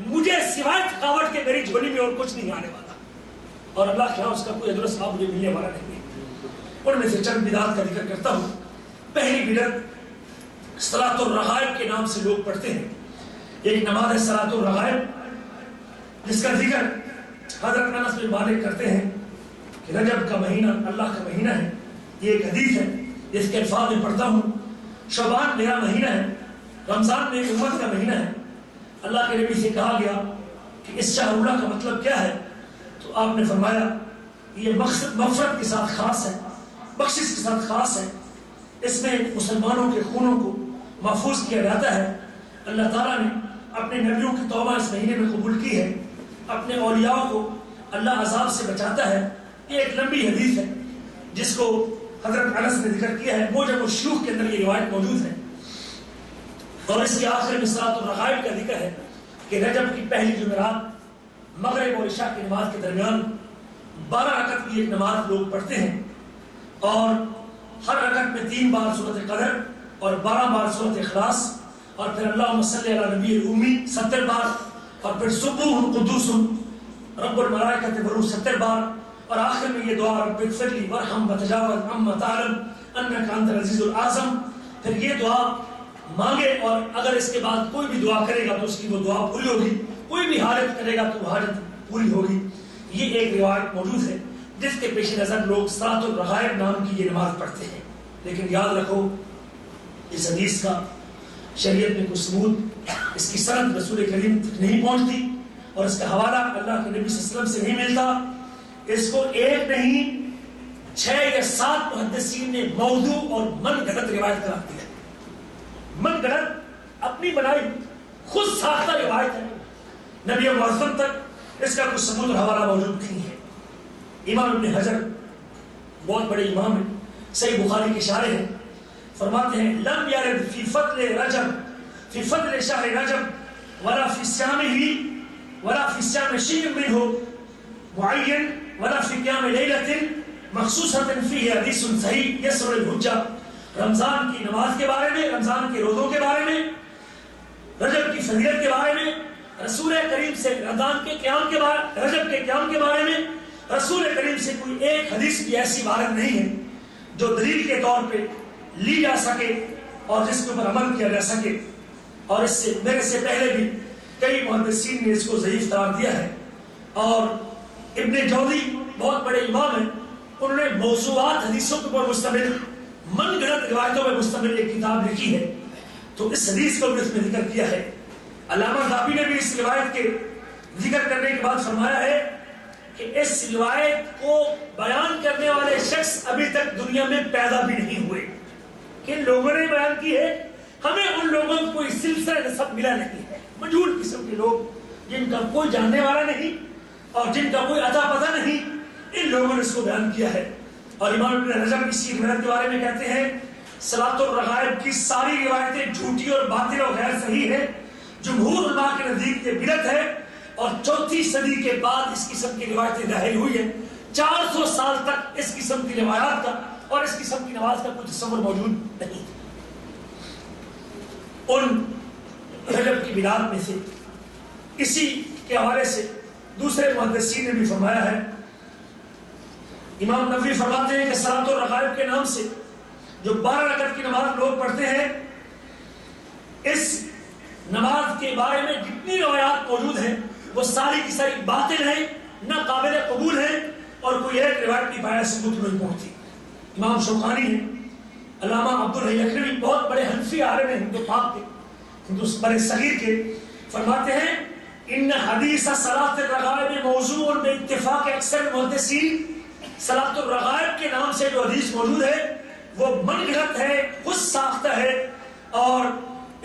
مجھے سوائے تھکاوٹ کے میری جھولی میں اور کچھ نہیں آنے والا، اور اللہ کے ہاں اس کا کوئی اجر و ثواب مجھے ملنے والا نہیں ہے۔ ان میں سے چند بدعات کا ذکر کرتا ہوں۔ پہلی بدعت صلاۃ الرغائب کے نام سے لوگ پڑھتے ہیں، ایک نماز ہے صلاۃ الرغائب جس کا ذکر حضرت انس بن مالک کرتے ہیں کہ رجب کا مہینہ اللہ کا مہینہ ہے۔ یہ ایک حدیث ہے جس کے الفاظ میں پڑھتا ہوں، شعبان میرا مہینہ ہے، رمضان میری امت کا مہینہ ہے۔ اللہ کے نبی سے کہا گیا کہ اس شہر اللہ کا مطلب کیا ہے، تو آپ نے فرمایا یہ مقصد مغفرت کے ساتھ خاص ہے، بخشش کے ساتھ خاص ہے، اس میں مسلمانوں کے خونوں کو محفوظ کیا جاتا ہے۔ اللہ تعالیٰ نے اپنے نبیوں کی توبہ اس مہینے میں قبول کی ہے، اپنے اولیاء کو اللہ عذاب سے بچاتا ہے۔ یہ ایک لمبی حدیث ہے جس کو حضرت انس نے ذکر کیا ہے، موجب الشیوخ کے اندر یہ روایت موجود ہے، اور اس کے آخر میں صلاۃ الرغائب کا ذکر ہے کہ رجب کی پہلی جمعرات مغرب اور عشاء کی نماز کے درمیان 12 رکعت کی ایک نماز لوگ پڑھتے ہیں، اور ہر رکعت میں 3 بار سورۃ قدر اور 12 بار سورۃ اخلاص، اور پھر اللہم صلی علی نبی الامی 70 بار، اور پھر سبوح قدوس رب الملائکۃ والروح 70 بار، اور آخر میں یہ دعا رب اغفر لی وارحم وتجاوز عما تعلم انک انت العزیز الاعظم۔ پھر یہ دعا مانگے، اور اگر اس کے بعد کوئی بھی دعا کرے گا تو اس کی وہ دعا پوری ہوگی، کوئی بھی حاجت کرے گا تو وہ حاجت پوری ہوگی۔ یہ ایک روایت موجود ہے جس کے پیش نظر لوگ صلاۃ الرغائب نام کی یہ نماز پڑھتے ہیں، لیکن یاد رکھو اس حدیث کا شریعت میں کوئی ثبوت، اس کی سند رسول کریم تک نہیں پہنچتی، اور اس کا حوالہ اللہ کے نبی صلی اللہ علیہ وسلم سے نہیں ملتا۔ اس کو ایک نہیں 6 یا 7 محدثین نے موضوع اور من گھڑت روایت قرار دیا۔ من گھڑت اپنی بنائی خود ساختہ روایت ہے، نبی معظم تک اس کا کوئی ثبوت اور حوالہ موجود نہیں ہے۔ امام ابن حجر بہت بڑے امام ہیں، صحیح بخاری کے شارح ہیں، فرماتے ہیں لم یرد فی فضل رجب فی فضل شہر رجب ولا فی صیامہ ولا فی صیام شیء منہ معین ولا فی قیام لیلۃ مخصوصۃ فیہ حدیث صحیح یسر الحجہ۔ رمضان کی نماز کے بارے میں، رمضان کے روزوں کے بارے میں، رجب کی فضیلت کے بارے میں، رسول کریم سے رمضان کے قیام کے بارے، رجب کے قیام کے بارے میں رسول کریم سے کوئی ایک حدیث کی ایسی عبارت نہیں ہے جو دلیل کے طور پہ لی جا سکے اور جس کے اوپر عمل کیا جا سکے، اور اس سے میرے سے پہلے بھی کئی محدثین نے اس کو ضعیف قرار دیا ہے۔ اور ابن جوزی بہت بڑے امام ہیں، انہوں نے موضوعات حدیثوں کے اوپر مشتمل من گھڑت روایتوں میں مشتمل ایک کتاب لکھی ہے، تو اس حدیث کو بھی اس میں ذکر کیا ہے۔ علامہ ذابی نے بھی اس روایت کے ذکر کرنے کے بعد فرمایا ہے کہ اس روایت کو بیان کرنے والے شخص ابھی تک دنیا میں پیدا بھی نہیں ہوئے، کہ لوگوں نے بیان کی ہے، ہمیں ان لوگوں کو کوئی سلسلہ نسب ملا نہیں ہے، مجہول قسم کے لوگ جن کا کوئی جاننے والا نہیں اور جن کا کوئی اتا پتہ نہیں، ان لوگوں نے اس کو بیان کیا ہے۔ اور امام ابن رجب اسی روایت کے بارے میں کہتے ہیں صلاۃ الرغائب کی ساری روایتیں جھوٹی اور باطل اور غیر صحیح ہے، جمہور علماء کے نزدیک یہ بدعت ہے، اور 4 صدی کے بعد اس قسم کی روایتیں ظاہر ہوئی ہیں۔ 400 سال تک اس قسم کی روایات کا اور اس قسم کی نماز کا کوئی تصور موجود نہیں۔ ان رجب کی بدعات میں سے اسی کے حوالے سے دوسرے محدثین نے بھی فرمایا ہے، امام نووی فرماتے ہیں کہ صلاۃ الرغائب کے نام سے جو 12 رکعت کی نماز لوگ پڑھتے ہیں، اس نماز کے بارے میں جتنی روایات موجود ہیں وہ ساری کی ساری باطل ہیں، نہ قابل قبول ہیں، اور کوئی ایک روایت کی پایا ثبوت نہیں پہنچتی۔ امام شوکانی ہیں، علامہ عبدالحی لکھنوی بہت بڑے حنفی عالم ہیں ہندو پاک کے، ہندوستان صغیر کے، فرماتے ہیں ان حدیث صلاۃ الرغائب موضوع باتفاق اکثر محدثین، صلاۃ الرغائب کے نام سے جو حدیث موجود ہے وہ من گھڑت ہے، خود ساختہ ہے، اور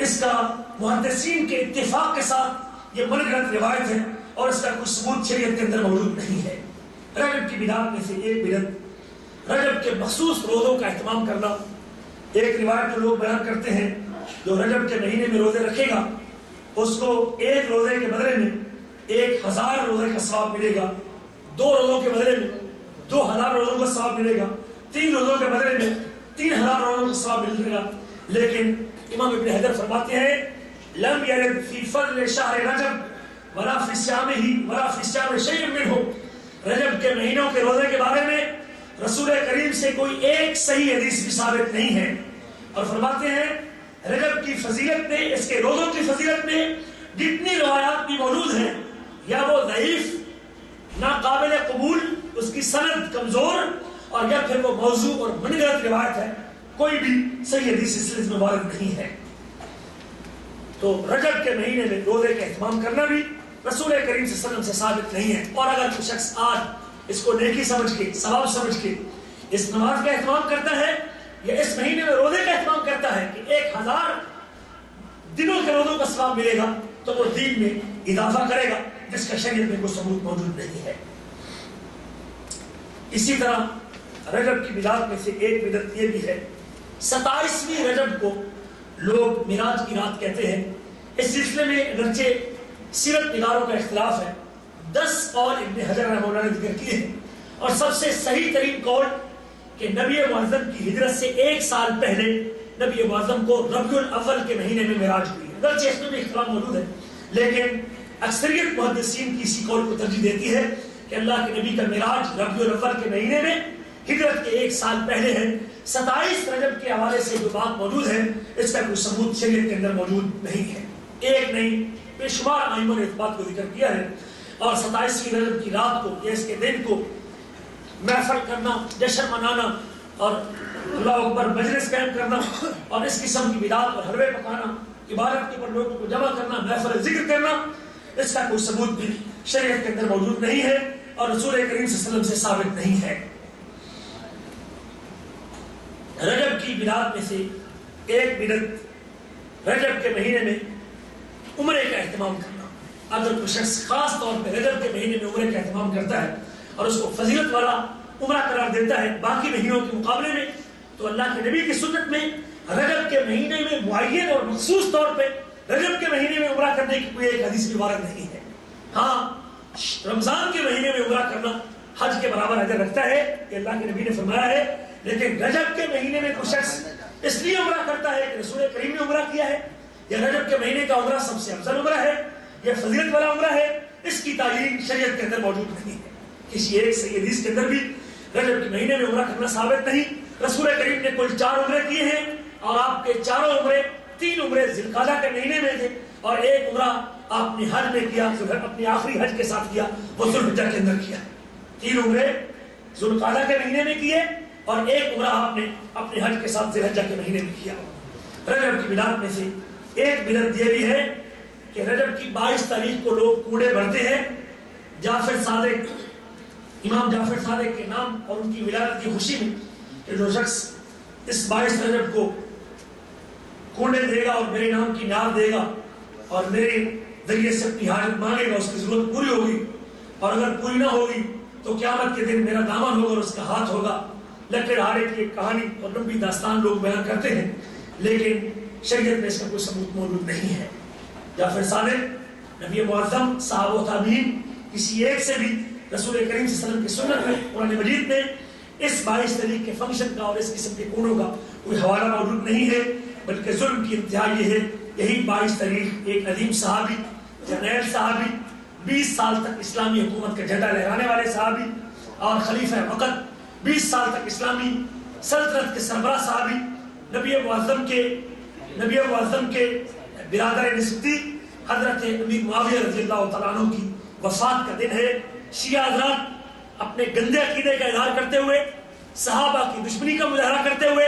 اس کا محدثین کے اتفاق کے ساتھ یہ من گھڑت روایت ہے، اور اس کا کوئی ثبوت شریعت کے اندر موجود نہیں ہے۔ رجب کی بدعات میں سے ایک بدعت رجب کے مخصوص روزوں کا اہتمام کرنا۔ ایک روایت جو لوگ بیان کرتے ہیں جو رجب کے مہینے میں روزے رکھے گا اس کو ایک روزے کے بدلے میں 1000 روزے کا ثواب ملے گا، 2 روزوں کے بدلے میں 2000 روزوں کا ثواب ملے گا، 3 روزوں کے بدلے میں 3000 روزوں کا ثواب ملے گا۔ لیکن امام ابن حجر فرماتے ہیں لم یرد فی فضل شہر رجب ولا فی صیامہ ولا فی صیام شیء منہ، رجب کے مہینوں کے روزے کے بارے میں رسول کریم سے کوئی ایک صحیح حدیث بھی ثابت نہیں ہے، اور فرماتے ہیں رجب کی فضیلت میں، اس کے روزوں کی فضیلت میں جتنی روایات بھی موجود ہیں یا وہ ضعیف، ناقابل قبول، اس کی سند کمزور، اور یا پھر وہ موضوع اور من گھڑت روایت ہے، کوئی بھی صحیح حدیث اس سلسلے میں وارد نہیں ہے۔ تو رجب کے مہینے میں روزے کا اہتمام کرنا بھی رسول کریم صلی اللہ علیہ وسلم سے ثابت نہیں ہے، اور اگر کوئی شخص آج اس کو نیکی سمجھ کے، ثواب سمجھ کے اس نماز کا اہتمام کرتا ہے یا اس مہینے میں روزے کا اہتمام کرتا ہے کہ 1000 دنوں کے روزوں کا ثواب ملے گا، تو وہ دین میں اضافہ کرے گا جس کا شریعت میں کوئی ثبوت موجود نہیں ہے۔ اسی طرح رجب کی بدعات میں سے ایک بدعت یہ بھی ہے 27ویں رجب کو لوگ معراج کی رات کہتے ہیں۔ اس سلسلے میں اگرچہ سیرت نگاروں کا اختلاف ہے، 10 قول ابن حجر رحمہ اللہ نے ذکر کیے ہیں، اور سب سے صحیح ترین قول کہ نبی معظم کی ہجرت سے 1 سال پہلے نبی معظم کو ربیع الاول کے مہینے میں معراج ہوئی. اگرچہ اس میں بھی اختلاف موجود ہے، لیکن اکثریت محدثین کی اسی قول کو ترجیح دیتی ہے کہ اللہ کے نبی کا معراج ربیع الاول کے مہینے میں ہجرت کے 1 سال پہلے ہے. 27 رجب کے حوالے سے جو بات موجود ہے اس کا کوئی ثبوت شریعت کے اندر موجود نہیں ہے. ایک نہیں، بے شمار ائمہ نے اس بات کو ذکر کیا ہے. اور 27ویں رجب کی رات کو یا اس کے دن کو محفل کرنا، جشن منانا اور اللہ اکبر مجلس قائم کرنا اور اس قسم کی بدعات اور حلوے پکانا، عبادت کے اوپر لوگوں کو جمع کرنا، محفل ذکر کرنا، اس کا کوئی ثبوت بھی شریعت کے اندر موجود نہیں ہے اور رسول کریم صلی اللہ علیہ وسلم سے ثابت نہیں ہے. رجب کی بدعات میں سے ایک بدعت رجب کے مہینے میں عمرے کا اہتمام کرنا. اگر کوئی شخص خاص طور پہ رجب کے مہینے میں عمرے کا اہتمام کرتا ہے اور اس کو فضیلت والا عمرہ قرار دیتا ہے باقی مہینوں کے مقابلے میں، تو اللہ کے نبی کی سنت میں رجب کے مہینے میں معین اور مخصوص طور پہ رجب کے مہینے میں عمرہ کرنے کی کوئی ایک حدیث بھی وارد نہیں ہے. ہاں، رمضان کے مہینے میں عمرہ کرنا حج کے برابر اجر رکھتا ہے کہ اللہ کے نبی نے فرمایا ہے. لیکن رجب کے مہینے میں کوئی شخص اس لیے عمرہ کرتا ہے کہ رسول کریم نے عمرہ کیا ہے، یا رجب کے مہینے کا عمرہ سب سے افضل عمرہ ہے، یا فضیلت والا عمرہ ہے، اس کی تعلیم شریعت کے اندر موجود نہیں ہے. کسی ایک صحیح حدیث کے اندر بھی رجب کے مہینے میں عمرہ کرنا ثابت نہیں. رسول کریم نے کل 4 عمرے کیے ہیں اور آپ کے چاروں عمرے، 3 عمرے ذی القعدہ کے مہینے میں تھے اور ایک عمرہ آپ نے حج میں کیا، اپنے آخری حج کے ساتھ کیا، وہ ذی الحجہ کے اندر کیا. 3 عمرے ذی القعدہ کے مہینے میں کیے اور ایک عمرہ آپ نے اپنے حج کے ساتھ ذی الحجہ کے مہینے میں کیا. رجب کی بدعت میں سے ایک بدعت یہ بھی ہے کہ رجب کی 22 تاریخ کو لوگ کوڑے بھرتے ہیں. جعفر صادق، امام جعفر صادق کے نام اور ان کی ولادت کی خوشی میں کہ جو شخص اس 22 رجب کو کوڑے دے گا اور میرے نام کی نعت دے گا اور میرے ذریعے سے اپنی حاجت مانگے گا، اس کی ضرورت پوری ہوگی، اور اگر پوری نہ ہوگی تو قیامت کے دن میرا دامن ہوگا اور اس کا ہاتھ ہوگا. لکڑ ہارے کی ایک کہانی اور لمبی داستان لوگ بیان کرتے ہیں، لیکن شریعت میں اس کا کوئی ثبوت موجود نہیں ہے. جعفر صادق، نبی معظم، صحابہ و تابعین، کسی ایک سے بھی رسول کریم صلی اللہ علیہ وسلم کی سنت میں، قرآن مجید میں اس 22 تاریخ کے فنکشن کا اور اس قسم کے کوڑوں کا کوئی حوالہ موجود نہیں ہے. بلکہ ظلم کی انتہا یہ ہے، یہی 22 تاریخ ایک عظیم صحابی، جرنیل صحابی، 20 سال تک اسلامی حکومت کا جھنڈا لہرانے والے صحابی اور خلیفہ وقت، 20 سال تک اسلامی سلطنت کے سربراہ صحابی، نبی معظم کے برادر نسبتی حضرت امیر معاویہ رضی اللہ تعالیٰ عنہ کی وفات کا دن ہے. شیعہ حضرات اپنے گندے عقیدے کا اظہار کرتے ہوئے، صحابہ کی دشمنی کا مظاہرہ کرتے ہوئے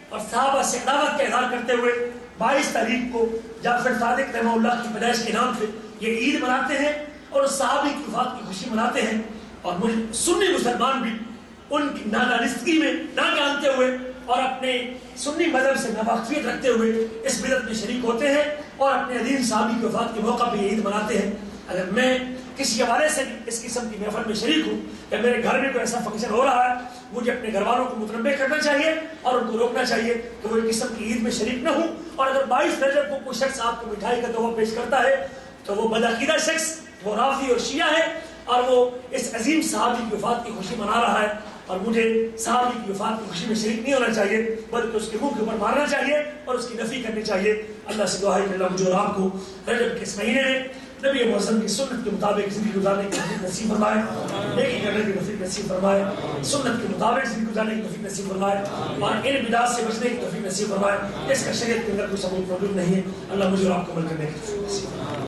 اور صحابہ سے عداوت کا اظہار کرتے ہوئے 22 تاریخ کو جعفر صادق رحمہ اللہ کی پیدائش کے نام سے یہ عید مناتے ہیں اور صحابی کی وفات کی خوشی مناتے ہیں. اور سنی مسلمان بھی ان کی نادانستگی میں نہ جانتے ہوئے اور اپنے سنی مذہب سے ناواقفیت رکھتے ہوئے اس بدعت میں شریک ہوتے ہیں اور اپنے عظیم صحابی کی وفات کے موقع پہ یہ عید مناتے ہیں. اگر میں کسی حوالے سے اس قسم کی محفل میں شریک ہوں کہ میرے گھر میں کوئی ایسا فنکشن ہو رہا ہے، مجھے اپنے گھر والوں کو متنبہ کرنا چاہیے اور ان کو روکنا چاہیے کہ وہ اس قسم کی عید میں شریک نہ ہوں. اور اگر 22 رجب کو کوئی شخص آپ کو مٹھائی کا تحفہ پیش کرتا ہے تو وہ بدعقیدہ شخص، وہ رافضی اور شیعہ ہے اور وہ اس عظیم صحابی کی وفات کی خوشی منا رہا ہے. اور مجھے صحابی کی وفات کی خوشی میں شریک نہیں ہونا چاہیے، بلکہ اس کے منہ کے اوپر مارنا چاہیے اور اس کی نفی کرنی چاہیے. اللہ سے دعا ہے کہ اللہ مجھے اور آپ کو رجب کے اس مہینے میں نبی معظم کی سنت کے مطابق زندگی گزارنے کی توفیق نصیب فرمائے، نیکی کرنے کی توفیق نصیب فرمائے، سنت کے مطابق زندگی گزارنے کی توفیق نصیب فرمائے اور ان بدعات سے بچنے کی توفیق نصیب فرمائے. اس کا شریعت کے اندر کوئی ثبوت موجود نہیں ہے. اللہ مجھے اور آپ کو عمل کرنے کی توفیق نصیب فرمائے.